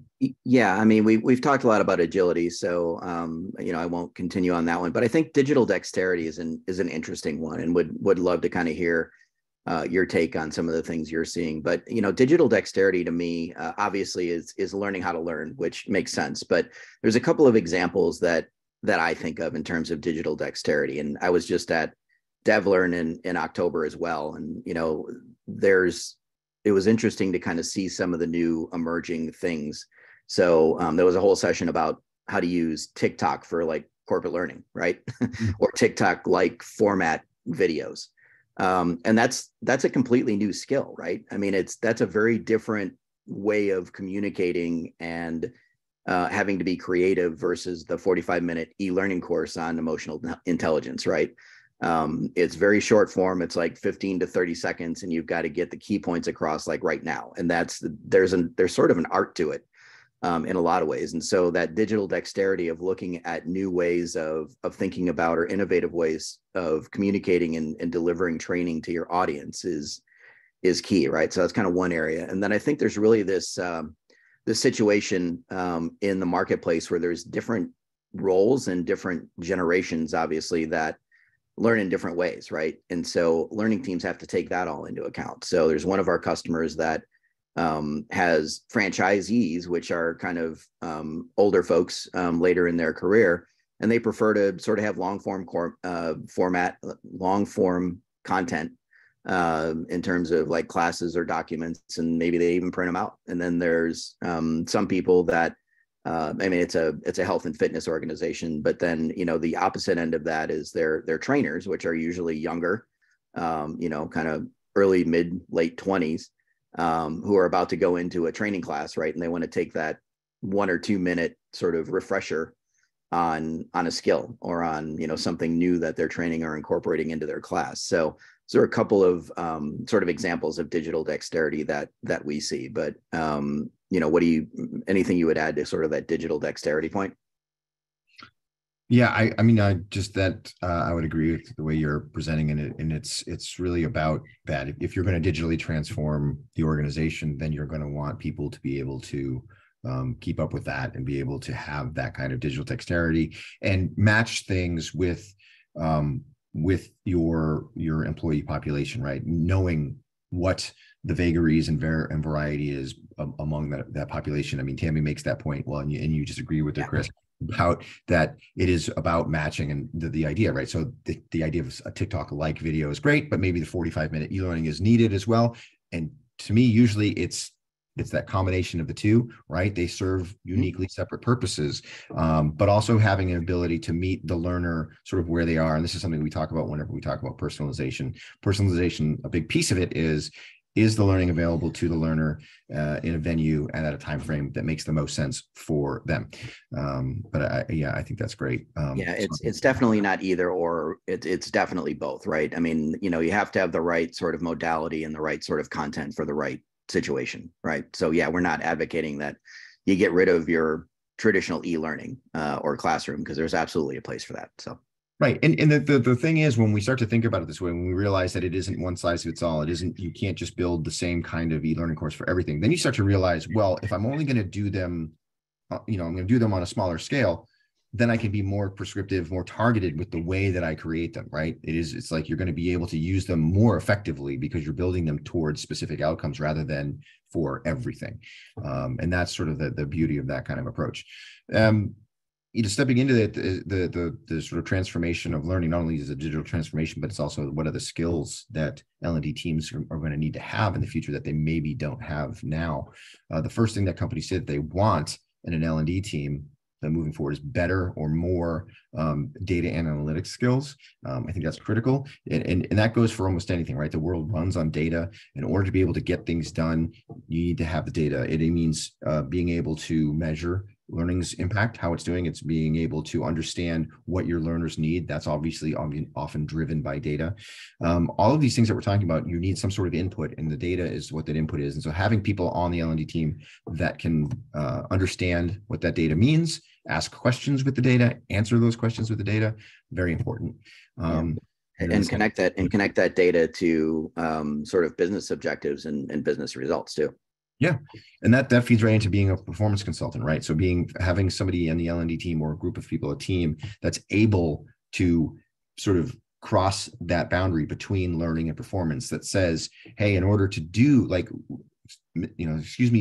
Yeah, I mean, we've talked a lot about agility, so I won't continue on that one. But I think digital dexterity is an interesting one, and would love to kind of hear your take on some of the things you're seeing. But digital dexterity to me obviously is learning how to learn, which makes sense. But there's a couple of examples that I think of in terms of digital dexterity. And I was just at DevLearn in October as well, and it was interesting to kind of see some of the new emerging things. So there was a whole session about how to use TikTok for like corporate learning, right? Or TikTok like format videos. And that's a completely new skill, right? I mean, that's a very different way of communicating and having to be creative versus the 45-minute e-learning course on emotional intelligence, right? It's very short form. It's like 15 to 30 seconds, and you've got to get the key points across like right now. And there's sort of an art to it in a lot of ways. And so that digital dexterity of looking at new ways of thinking about, or innovative ways of communicating and delivering training to your audience is key, right? So that's kind of one area. And then I think there's really this situation in the marketplace where there's different roles and different generations, obviously, that learn in different ways, right? And so learning teams have to take that all into account. So there's one of our customers that has franchisees, which are kind of older folks later in their career, and they prefer to sort of have long form content in terms of like classes or documents, and maybe they even print them out. And then there's some people that it's a health and fitness organization, but then the opposite end of that is their trainers, which are usually younger, kind of early, mid, late 20s. Who are about to go into a training class, right? And they want to take that 1 or 2 minute sort of refresher on a skill or on, something new that they're training or incorporating into their class. So there are a couple of sort of examples of digital dexterity that we see. But, anything you would add to sort of that digital dexterity point? Yeah, I would agree with the way you're presenting it, and it's really about that. If you're going to digitally transform the organization, then you're going to want people to be able to keep up with that and be able to have that kind of digital dexterity and match things with your employee population, right? Knowing what the vagaries and variety is among that population. I mean, Tammy makes that point well, and you just agree with it, Chris. About that, it is about matching and the idea, right? So the idea of a TikTok like video is great, but maybe the 45-minute e-learning is needed as well. And to me, usually it's that combination of the two, right? They serve uniquely separate purposes, but also having an ability to meet the learner sort of where they are. And this is something we talk about whenever we talk about personalization. Personalization, a big piece of it is is the learning available to the learner in a venue and at a time frame that makes the most sense for them? I think that's great. It's definitely not either or. It's definitely both, right? I mean, you have to have the right sort of modality and the right sort of content for the right situation, right? So yeah, we're not advocating that you get rid of your traditional e-learning or classroom, because there's absolutely a place for that. So. Right. And the thing is, when we start to think about it this way, when we realize that it isn't one size fits all, it isn't, you can't just build the same kind of e-learning course for everything. Then you start to realize, well, if I'm only going to do them, I'm going to do them on a smaller scale, then I can be more prescriptive, more targeted with the way that I create them, right? It's like you're going to be able to use them more effectively because you're building them towards specific outcomes rather than for everything. And that's sort of the beauty of that kind of approach. Stepping into the sort of transformation of learning, not only is it a digital transformation, but it's also what are the skills that L&D teams are going to need to have in the future that they maybe don't have now. The first thing that companies say that they want in an L&D team moving forward is better or more data and analytics skills. I think that's critical. And that goes for almost anything, right? The world runs on data. In order to be able to get things done, you need to have the data. It means being able to measure learning's impact, how it's doing. It's being able to understand what your learners need. That's obviously often driven by data. All of these things that we're talking about, you need some sort of input, and the data is what that input is. And so having people on the L&D team that can understand what that data means, ask questions with the data, answer those questions with the data, very important. And connect that data to sort of business objectives and business results too. Yeah. And that feeds right into being a performance consultant, right? So having somebody in the L&D team or a group of people, a team that's able to sort of cross that boundary between learning and performance, that says, hey, in order to do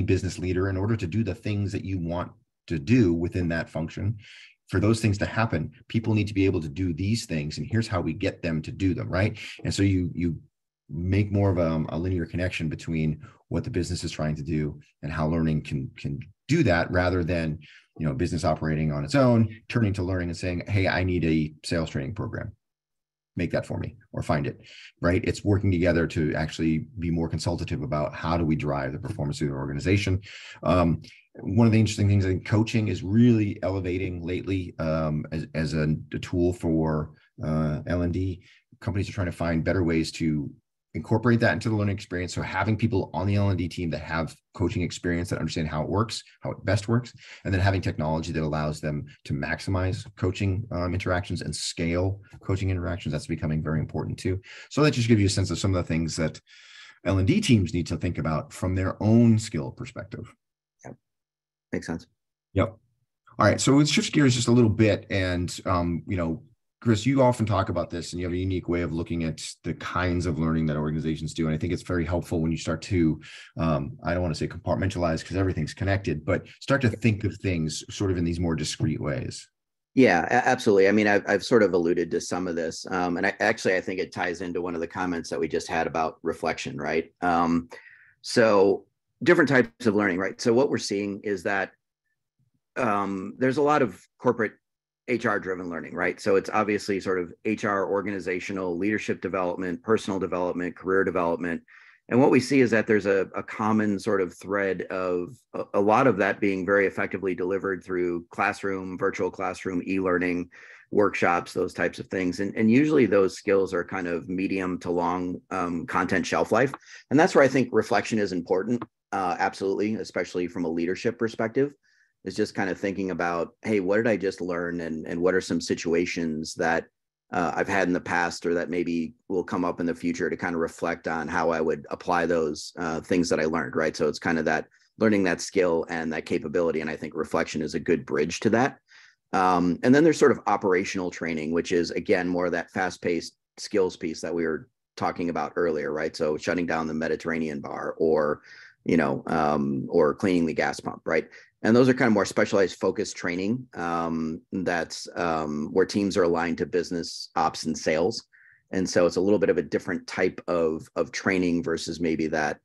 business leader, in order to do the things that you want to do within that function, for those things to happen, people need to be able to do these things. And here's how we get them to do them, right? And so you make more of a linear connection between what the business is trying to do and how learning can do that, rather than business operating on its own, turning to learning and saying, hey, I need a sales training program, make that for me or find it, right? It's working together to actually be more consultative about how do we drive the performance of the organization. One of the interesting things, I think coaching is really elevating lately as a tool for L&D. Companies are trying to find better ways to incorporate that into the learning experience. So having people on the L&D team that have coaching experience, that understand how it works, how it best works, and then having technology that allows them to maximize coaching interactions and scale coaching interactions, that's becoming very important too. So that just gives you a sense of some of the things that L&D teams need to think about from their own skill perspective. Yep. Makes sense. Yep. All right. So let's shift gears just a little bit. And, Chris, you often talk about this, and you have a unique way of looking at the kinds of learning that organizations do. And I think it's very helpful when you start to, I don't want to say compartmentalize because everything's connected, but start to think of things sort of in these more discrete ways. Yeah, absolutely. I mean, I've sort of alluded to some of this, and I think it ties into one of the comments that we just had about reflection, right? So different types of learning, right? So what we're seeing is that there's a lot of corporate HR-driven learning, right? So it's obviously sort of HR, organizational, leadership development, personal development, career development. And what we see is that there's a common sort of thread of a lot of that being very effectively delivered through classroom, virtual classroom, e-learning, workshops, those types of things. And usually those skills are kind of medium to long content shelf life. And that's where I think reflection is important, absolutely, especially from a leadership perspective. Is just kind of thinking about, hey, what did I just learn? And what are some situations that I've had in the past or that maybe will come up in the future, to kind of reflect on how I would apply those things that I learned, right? So it's kind of that learning that skill and that capability. And I think reflection is a good bridge to that. And then there's sort of operational training, which is, again, more of that fast-paced skills piece that we were talking about earlier, right? So shutting down the Mediterranean bar or cleaning the gas pump, right? And those are kind of more specialized focused training that's where teams are aligned to business ops and sales. And so it's a little bit of a different type of training versus maybe that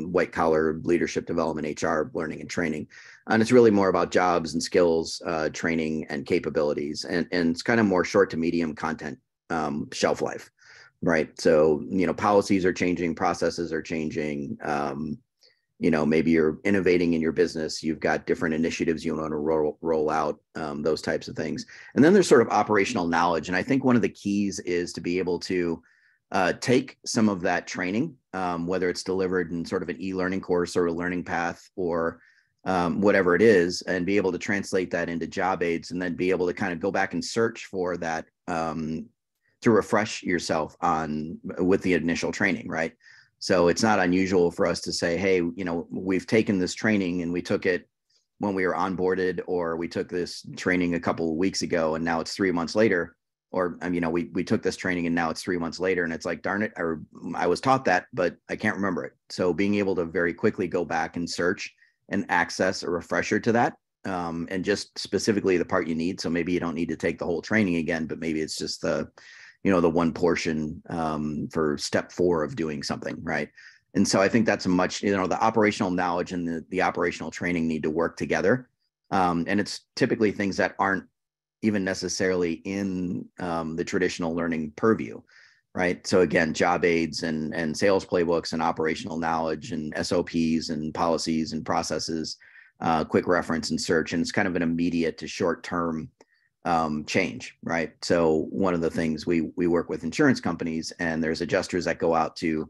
white collar leadership development, HR learning and training. And it's really more about jobs and skills, training and capabilities. And it's kind of more short to medium content shelf life. right? So, policies are changing, processes are changing. Maybe you're innovating in your business. You've got different initiatives you want to roll out, those types of things. And then there's sort of operational knowledge. And I think one of the keys is to be able to take some of that training, whether it's delivered in sort of an e-learning course or a learning path or whatever it is, and be able to translate that into job aids, and then be able to kind of go back and search for that to refresh yourself on with the initial training, right? So it's not unusual for us to say, hey, we've taken this training and we took it when we were onboarded, or we took this training a couple of weeks ago and now it's 3 months later, or we took this training and now it's 3 months later, and it's like, darn it, I was taught that, but I can't remember it. So being able to very quickly go back and search and access a refresher to that, and just specifically the part you need. So maybe you don't need to take the whole training again, but maybe it's just the one portion for step 4 of doing something, right? And so I think that's a much, the operational knowledge and the operational training need to work together. And it's typically things that aren't even necessarily in the traditional learning purview, right? So again, job aids and sales playbooks and operational knowledge and SOPs and policies and processes, quick reference and search. And it's kind of an immediate to short-term change, right? So one of the things we work with insurance companies, and there's adjusters that go out to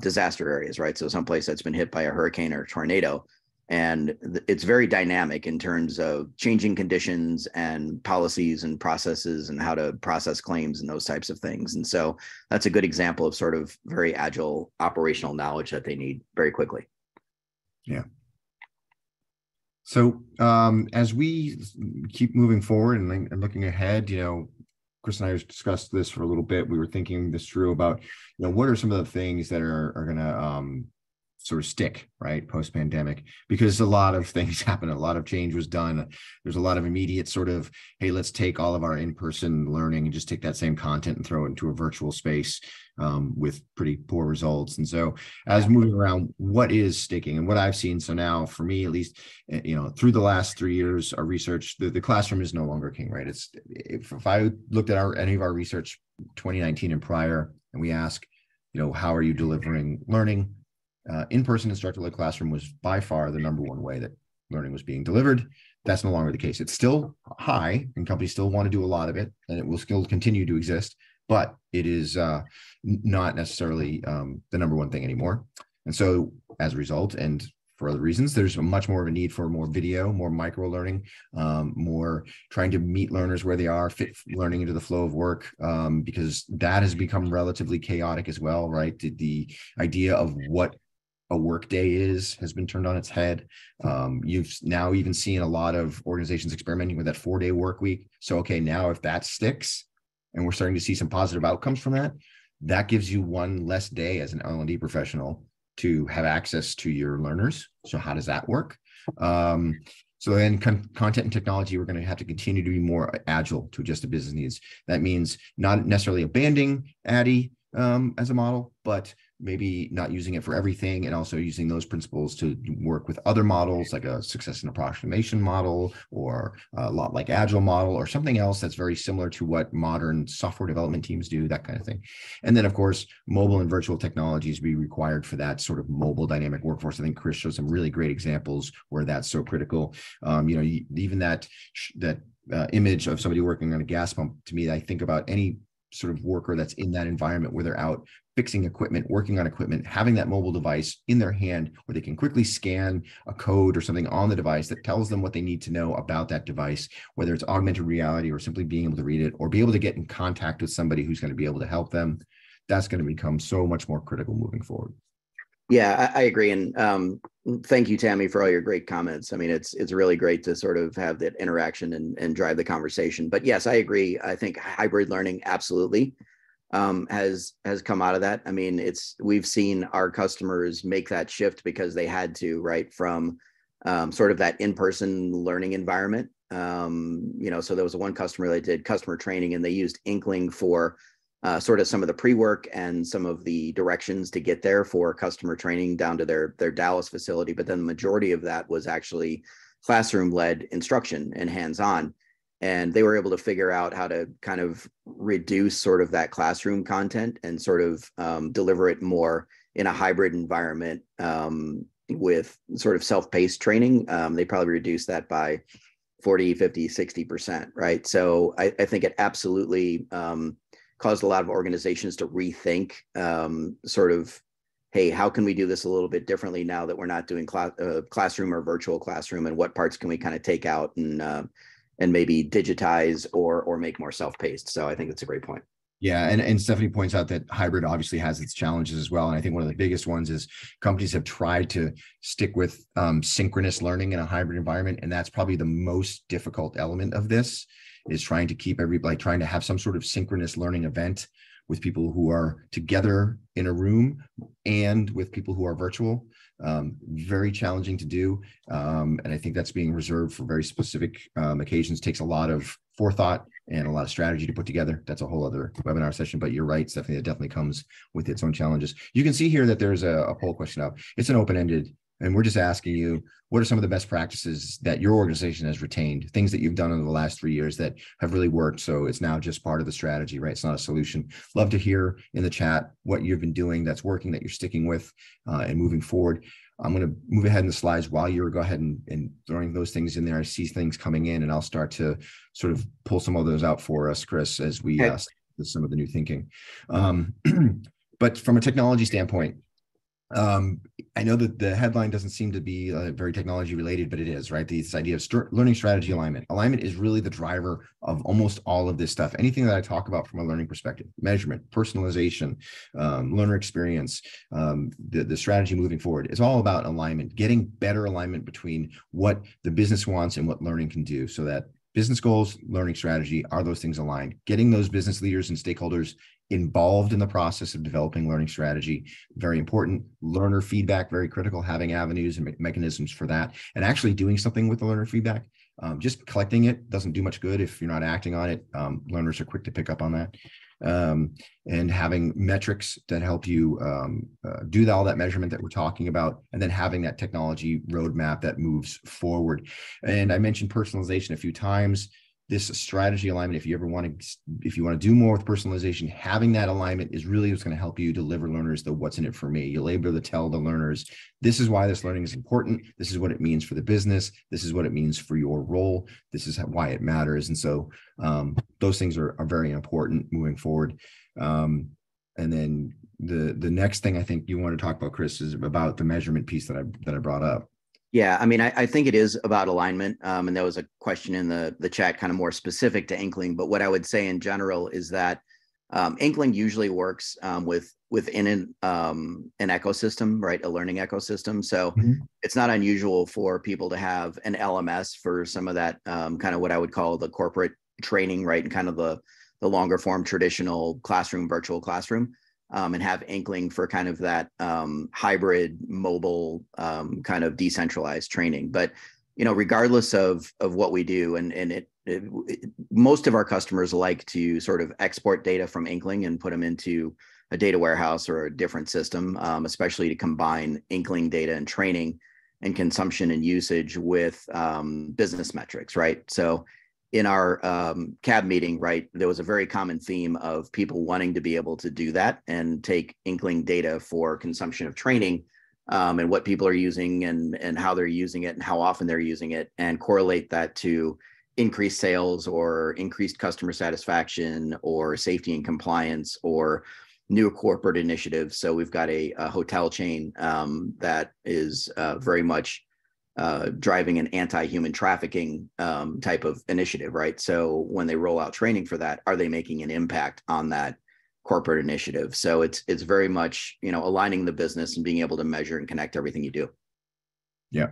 disaster areas, right? So someplace that's been hit by a hurricane or a tornado, and it's very dynamic in terms of changing conditions and policies and processes and how to process claims and those types of things. And so that's a good example of sort of very agile operational knowledge that they need very quickly. Yeah. So as we keep moving forward and looking ahead, Chris and I discussed this for a little bit. We were thinking this through about, what are some of the things that are going to sort of stick, right, post-pandemic, because a lot of things happened. A lot of change was done. There's a lot of immediate sort of, hey, let's take all of our in-person learning and just take that same content and throw it into a virtual space with pretty poor results. And so as moving around, what is sticking and what I've seen, so now for me, at least, through the last 3 years, our research, the classroom is no longer king, right? It's, if I looked at any of our research 2019 and prior, and we ask, how are you delivering learning? In-person instructor-led classroom was by far the number one way that learning was being delivered. That's no longer the case. It's still high, and companies still want to do a lot of it, and it will still continue to exist, but it is not necessarily the number one thing anymore. And so as a result, and for other reasons, there's much more of a need for more video, more micro learning, more trying to meet learners where they are, fit learning into the flow of work, because that has become relatively chaotic as well, right? The idea of what a work day has been turned on its head. You've now even seen a lot of organizations experimenting with that 4-day work week. So, okay, now if that sticks and we're starting to see some positive outcomes from that, that gives you one less day as an L&D professional to have access to your learners. So how does that work? So then content and technology, we're going to have to continue to be more agile to adjust to business needs. That means not necessarily abandoning ADDIE as a model, but maybe not using it for everything, and also using those principles to work with other models like a success and approximation model, or a lot like agile model, or something else that's very similar to what modern software development teams do, that kind of thing. And then of course, mobile and virtual technologies be required for that sort of mobile dynamic workforce. I think Chris showed some really great examples where that's so critical. Even that image of somebody working on a gas pump, to me, I think about any sort of worker that's in that environment where they're out fixing equipment, working on equipment, having that mobile device in their hand where they can quickly scan a code or something on the device that tells them what they need to know about that device, whether it's augmented reality or simply being able to read it, or be able to get in contact with somebody who's going to be able to help them. That's going to become so much more critical moving forward. Yeah, I agree. And thank you, Tammy, for all your great comments. I mean, it's really great to sort of have that interaction and drive the conversation. But yes, I agree. I think hybrid learning absolutely has come out of that. I mean, we've seen our customers make that shift because they had to, right, from sort of that in-person learning environment. So there was one customer that did customer training, and they used Inkling for sort of some of the pre-work and some of the directions to get there for customer training down to their Dallas facility. But then the majority of that was actually classroom-led instruction and hands-on. And they were able to figure out how to kind of reduce sort of that classroom content and sort of deliver it more in a hybrid environment with sort of self-paced training. They probably reduced that by 40, 50, 60%, right? So I think it absolutely caused a lot of organizations to rethink sort of, hey, how can we do this a little bit differently now that we're not doing classroom or virtual classroom, and what parts can we kind of take out and maybe digitize or make more self-paced. So I think that's a great point. Yeah, and Stephanie points out that hybrid obviously has its challenges as well. And I think one of the biggest ones is companies have tried to stick with synchronous learning in a hybrid environment. And that's probably the most difficult element of this, is trying to keep everybody, trying to have some sort of synchronous learning event with people who are together in a room and with people who are virtual. Very challenging to do. And I think that's being reserved for very specific occasions. Takes a lot of forethought and a lot of strategy to put together. That's a whole other webinar session, but you're right, Stephanie, that definitely comes with its own challenges. You can see here that there's a poll question up. It's an open-ended, and we're just asking you, what are some of the best practices that your organization has retained, things that you've done in the last 3 years that have really worked? So it's now just part of the strategy, right? It's not a solution. Love to hear in the chat what you've been doing that's working, that you're sticking with and moving forward. I'm going to move ahead in the slides while you're go ahead and throwing those things in there. I see things coming in, and I'll start to sort of pull some of those out for us, Chris, as we start with some of the new thinking. But from a technology standpoint, I know that the headline doesn't seem to be very technology related, but it is, right? This idea of learning strategy alignment. Alignment is really the driver of almost all of this stuff. Anything that I talk about from a learning perspective, measurement, personalization, learner experience, the strategy moving forward, it's all about alignment, getting better alignment between what the business wants and what learning can do, so that business goals, learning strategy, are those things aligned? Getting those business leaders and stakeholders involved in the process of developing learning strategy, very important. Learner feedback, very critical, having avenues and mechanisms for that, and actually doing something with the learner feedback. Just collecting it doesn't do much good if you're not acting on it. Learners are quick to pick up on that. And having metrics that help you do all that measurement that we're talking about, and then having that technology roadmap that moves forward. And I mentioned personalization a few times. This strategy alignment, if you want to do more with personalization, having that alignment is really what's going to help you deliver learners the what's in it for me. You'll be able to tell the learners, this is why this learning is important. This is what it means for the business. This is what it means for your role. This is why it matters. And so those things are very important moving forward. And then the next thing I think you want to talk about, Chris, is about the measurement piece that I brought up. Yeah, I mean, I think it is about alignment. And there was a question in the chat kind of more specific to Inkling. But what I would say in general is that Inkling usually works within an ecosystem, right? A learning ecosystem. So it's not unusual for people to have an LMS for some of that kind of what I would call the corporate training, right? And kind of the longer form traditional classroom, virtual classroom. And have Inkling for kind of that hybrid mobile kind of decentralized training. But, you know, regardless of what we do, and most of our customers like to sort of export data from Inkling and put them into a data warehouse or a different system, especially to combine Inkling data and training and consumption and usage with business metrics, right? So in our CAB meeting, right, there was a very common theme of people wanting to be able to do that and take Inkling data for consumption of training and what people are using and how they're using it and how often they're using it, and correlate that to increased sales or increased customer satisfaction or safety and compliance or new corporate initiatives. So we've got a hotel chain that is very much driving an anti-human trafficking type of initiative, right? So when they roll out training for that, are they making an impact on that corporate initiative? So it's very much, you know, aligning the business and being able to measure and connect everything you do. Yeah.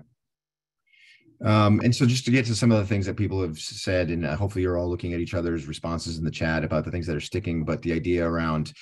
And so just to get to some of the things that people have said, and hopefully you're all looking at each other's responses in the chat about the things that are sticking, but the idea around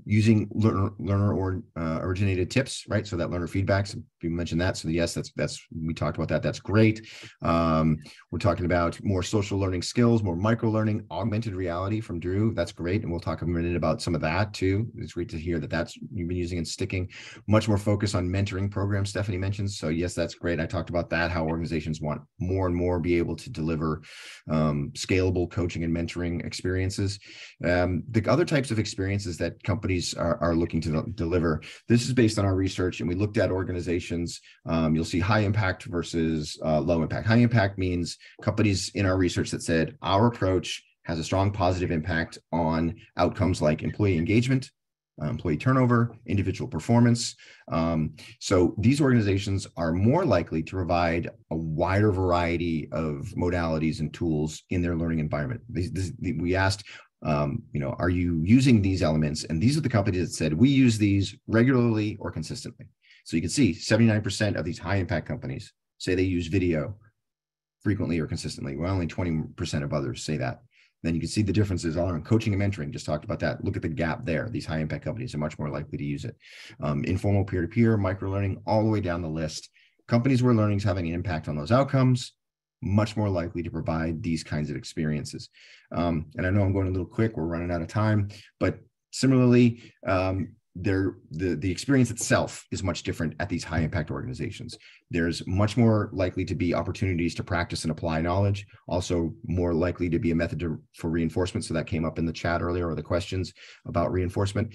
using learner or originated tips, right? So that learner feedbacks, you mentioned that. So yes, that's we talked about that. That's great. We're talking about more social learning skills, more micro learning, augmented reality from Drew. That's great. And we'll talk a minute about some of that too. It's great to hear that you've been using and sticking. Much more focus on mentoring programs, Stephanie mentions. So yes, that's great. I talked about that, how organizations want more and more be able to deliver scalable coaching and mentoring experiences. The other types of experiences that companies are looking to deliver. This is based on our research, and we looked at organizations. You'll see high impact versus low impact. High impact means companies in our research that said our approach has a strong positive impact on outcomes like employee engagement, employee turnover, individual performance. So these organizations are more likely to provide a wider variety of modalities and tools in their learning environment. We asked, are you using these elements? And these are the companies that said, we use these regularly or consistently. So you can see 79% of these high impact companies say they use video frequently or consistently. Well, only 20% of others say that. Then you can see the differences all around coaching and mentoring. Just talked about that. Look at the gap there. These high impact companies are much more likely to use it. Informal peer-to-peer, micro-learning, all the way down the list. Companies where learning is having an impact on those outcomes, much more likely to provide these kinds of experiences. And I know I'm going a little quick, we're running out of time, but similarly, the experience itself is much different at these high impact organizations. There's much more likely to be opportunities to practice and apply knowledge, also more likely to be a method for reinforcement. So that came up in the chat earlier, or the questions about reinforcement.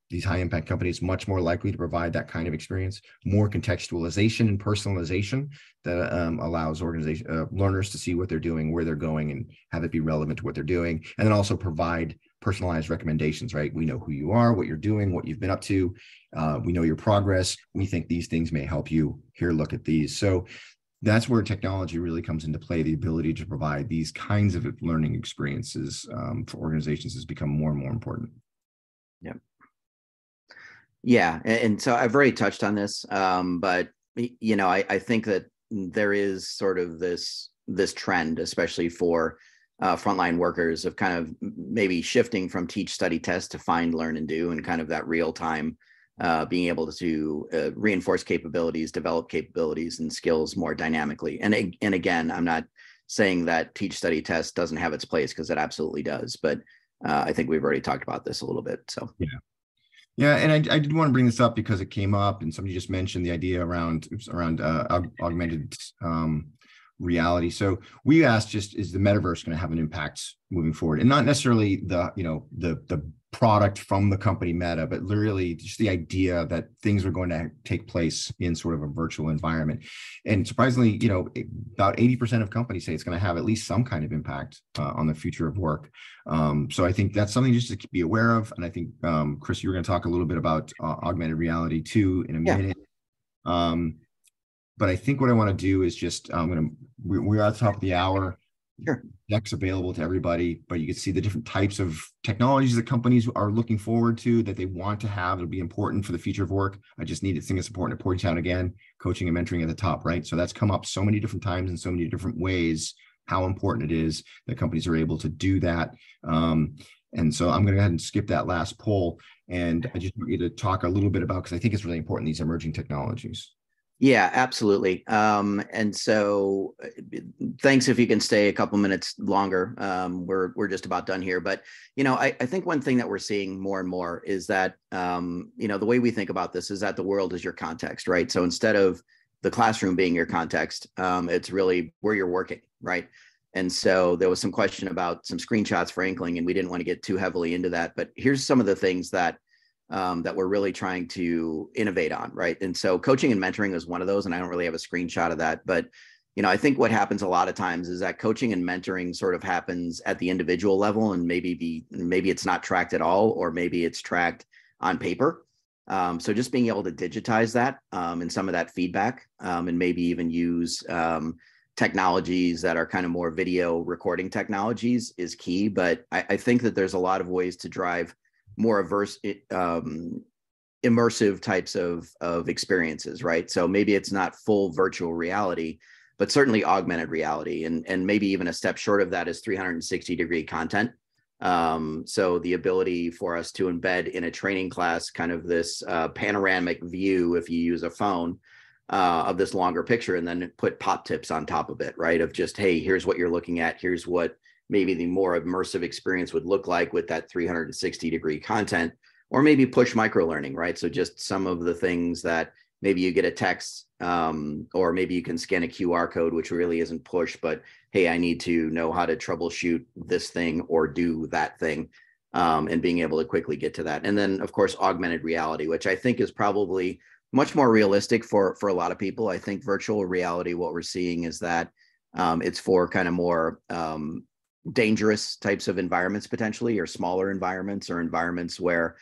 These high impact companies much more likely to provide that kind of experience, more contextualization and personalization that allows learners to see what they're doing, where they're going, and have it be relevant to what they're doing. And then also provide personalized recommendations, right? We know who you are, what you're doing, what you've been up to. We know your progress. We think these things may help you. Here, look at these. So that's where technology really comes into play. The ability to provide these kinds of learning experiences for organizations has become more and more important. Yeah. Yeah. And so I've already touched on this, but, I think that there is sort of this trend, especially for frontline workers, of kind of maybe shifting from teach, study, test to find, learn, and do, and kind of that real time being able to reinforce capabilities, develop capabilities and skills more dynamically. And again, I'm not saying that teach, study, test doesn't have its place, because it absolutely does. But I think we've already talked about this a little bit. So yeah. Yeah, and I did want to bring this up because it came up, and somebody just mentioned the idea around augmented reality. So we asked, just, is the metaverse going to have an impact moving forward? And not necessarily the product from the company Meta, but literally just the idea that things are going to take place in sort of a virtual environment. And surprisingly, about 80% of companies say it's going to have at least some kind of impact on the future of work. So I think that's something just to be aware of. And I think, Chris, you were going to talk a little bit about augmented reality too in a minute. But I think what I want to do is just, we're at the top of the hour. Sure. Deck's available to everybody, but you can see the different types of technologies that companies are looking forward to, that they want to have. It'll be important for the future of work. I just need to think it's important to point out again, coaching and mentoring at the top, right? So that's come up so many different times in so many different ways, how important it is that companies are able to do that. And so I'm going to go ahead and skip that last poll. And I just want you to talk a little bit about, because I think it's really important, these emerging technologies. Yeah, absolutely. And so thanks if you can stay a couple minutes longer. We're just about done here. But, I think one thing that we're seeing more and more is that, the way we think about this is that the world is your context, right? So instead of the classroom being your context, it's really where you're working, right? And so there was some question about some screenshots for Inkling, and we didn't want to get too heavily into that. But here's some of the things that we're really trying to innovate on, right? And so coaching and mentoring is one of those, and I don't really have a screenshot of that. But, I think what happens a lot of times is that coaching and mentoring sort of happens at the individual level, and maybe it's not tracked at all, or maybe it's tracked on paper. So just being able to digitize that and some of that feedback, and maybe even use technologies that are kind of more video recording technologies is key. But I think that there's a lot of ways to drive more immersive types of experiences, right? So maybe it's not full virtual reality, but certainly augmented reality, and maybe even a step short of that is 360-degree content. So the ability for us to embed in a training class kind of this panoramic view, if you use a phone, of this longer picture, and then put pop tips on top of it, right? Of just, hey, here's what you're looking at. Here's what maybe the more immersive experience would look like with that 360-degree content, or maybe push micro learning, right? So just some of the things that maybe you get a text, or maybe you can scan a QR code, which really isn't push, but hey, I need to know how to troubleshoot this thing or do that thing, and being able to quickly get to that. And then, of course, augmented reality, which I think is probably much more realistic for a lot of people. I think virtual reality, what we're seeing is that it's for kind of more dangerous types of environments potentially, or smaller environments, or environments where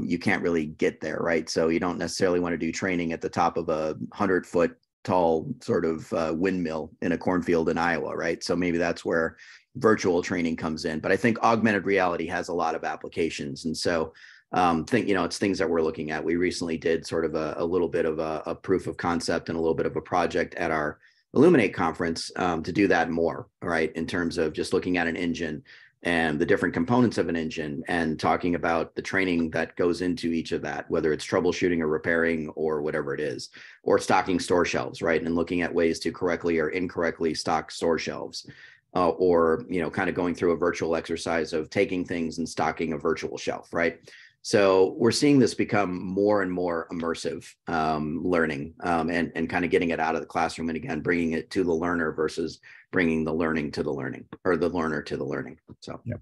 you can't really get there, right? So you don't necessarily want to do training at the top of a 100-foot tall sort of windmill in a cornfield in Iowa, right? So maybe that's where virtual training comes in. But I think augmented reality has a lot of applications. And so it's things that we're looking at. We recently did sort of a little bit of a proof of concept and a little bit of a project at our Illuminate conference to do that more, right? In terms of just looking at an engine and the different components of an engine, and talking about the training that goes into each of that, whether it's troubleshooting or repairing or whatever it is, or stocking store shelves, right? And looking at ways to correctly or incorrectly stock store shelves. Or kind of going through a virtual exercise of taking things and stocking a virtual shelf, right? So we're seeing this become more and more immersive learning, and kind of getting it out of the classroom, and again, bringing it to the learner versus bringing the learning to the learning, or the learner to the learning. So, yeah.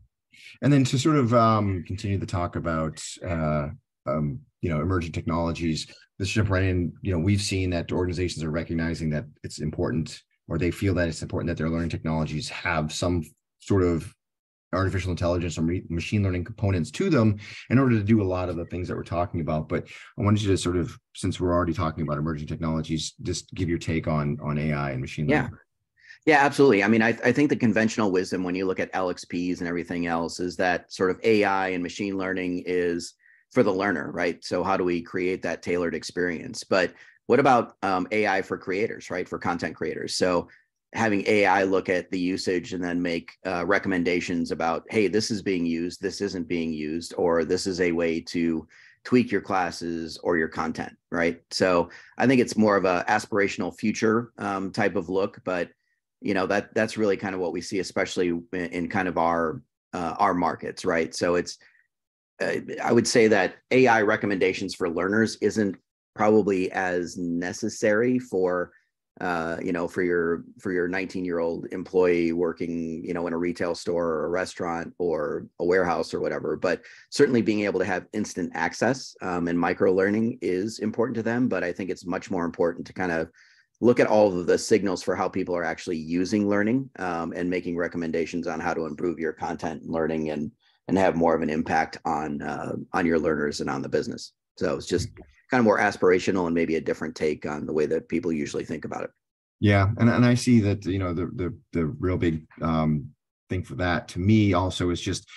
And then to sort of continue the talk about, emerging technologies, let's jump right in. We've seen that organizations are recognizing that it's important, or they feel that it's important, that their learning technologies have some sort of artificial intelligence or machine learning components to them in order to do a lot of the things that we're talking about. But I wanted you to sort of, since we're already talking about emerging technologies, just give your take on AI and machine learning. Yeah, absolutely. I mean, I think the conventional wisdom when you look at LXPs and everything else is that sort of AI and machine learning is for the learner, right? So how do we create that tailored experience? But what about AI for creators, right? For content creators. So having AI look at the usage and then make recommendations about, hey, this is being used, this isn't being used, or this is a way to tweak your classes or your content, right? So I think it's more of a aspirational future type of look, but that's really kind of what we see, especially in kind of our markets, right? So it's I would say that AI recommendations for learners isn't probably as necessary for for your 19-year-old employee working, in a retail store or a restaurant or a warehouse or whatever. But certainly being able to have instant access and micro learning is important to them. But I think it's much more important to kind of look at all of the signals for how people are actually using learning and making recommendations on how to improve your content and learning and have more of an impact on your learners and on the business. So it's just kind of more aspirational and maybe a different take on the way that people usually think about it. Yeah, and I see that the real big thing for that to me also is just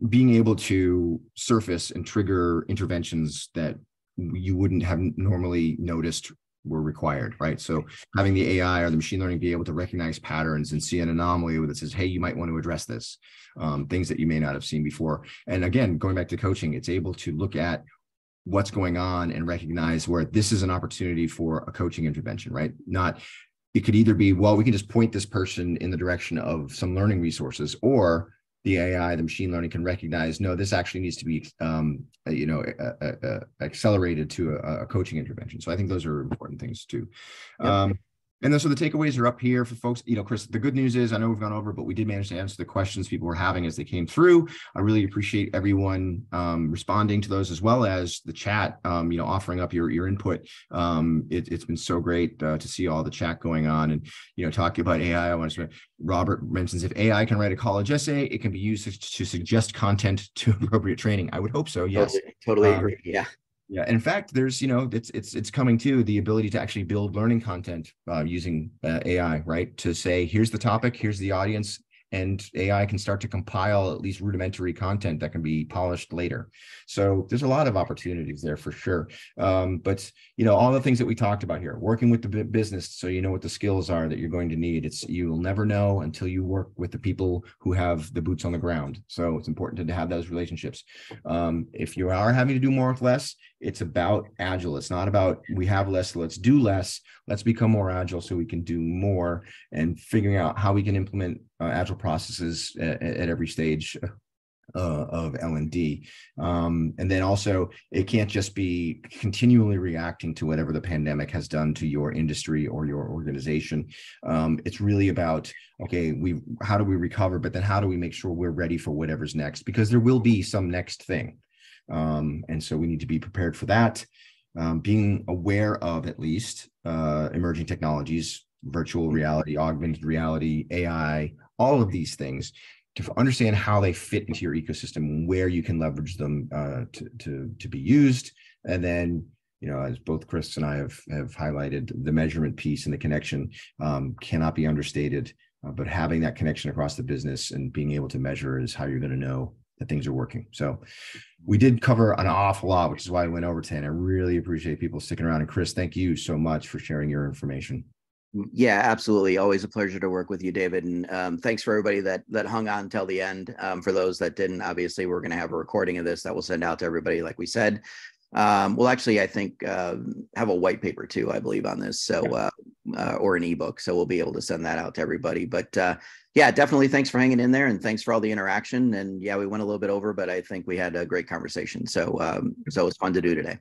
being able to surface and trigger interventions that you wouldn't have normally noticed were required, right? So having the AI or the machine learning be able to recognize patterns and see an anomaly that says, hey, you might want to address this, things that you may not have seen before. And again, going back to coaching, it's able to look at what's going on and recognize where this is an opportunity for a coaching intervention, right? It could either be, well, we can just point this person in the direction of some learning resources, or the AI, the machine learning can recognize, no, this actually needs to be, accelerated to a coaching intervention. So I think those are important things too. Yep. And then, so the takeaways are up here for folks. Chris, the good news is, I know we've gone over, but we did manage to answer the questions people were having as they came through. I really appreciate everyone responding to those, as well as the chat, offering up your input. It's been so great to see all the chat going on. And, talking about AI, Robert mentions, if AI can write a college essay, it can be used to suggest content to appropriate training. I would hope so. Yes. Totally agree. Yeah. Yeah. In fact, there's, it's coming to the ability to actually build learning content using AI, right? To say, here's the topic, here's the audience, and AI can start to compile at least rudimentary content that can be polished later. So there's a lot of opportunities there for sure. But all the things that we talked about here, working with the business, so you know what the skills are that you're going to need. You'll never know until you work with the people who have the boots on the ground. So it's important to have those relationships. If you are having to do more with less, it's about agile. It's not about we have less, so let's do less. Let's become more agile so we can do more, and figuring out how we can implement agile processes at every stage of L&D. And then also, it can't just be continually reacting to whatever the pandemic has done to your industry or your organization. It's really about, okay, how do we recover, but then how do we make sure we're ready for whatever's next? Because there will be some next thing. And so we need to be prepared for that. Being aware of at least emerging technologies, virtual reality, augmented reality, AI, all of these things, to understand how they fit into your ecosystem, where you can leverage them to be used. And then, as both Chris and I have highlighted, the measurement piece and the connection cannot be understated. But having that connection across the business and being able to measure is how you're going to know that things are working. So we did cover an awful lot, which is why I went over 10. I really appreciate people sticking around. And Chris, thank you so much for sharing your information. Yeah, absolutely. Always a pleasure to work with you, David. And thanks for everybody that hung on until the end. For those that didn't, obviously, we're going to have a recording of this that we'll send out to everybody, like we said. We'll actually, I think, have a white paper too, I believe, on this. So, or an ebook. So we'll be able to send that out to everybody. But yeah, definitely thanks for hanging in there, and thanks for all the interaction. And yeah, we went a little bit over, but I think we had a great conversation. So, so it was fun to do today.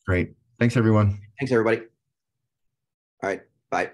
Great. Thanks, everyone. Thanks, everybody. All right. Bye.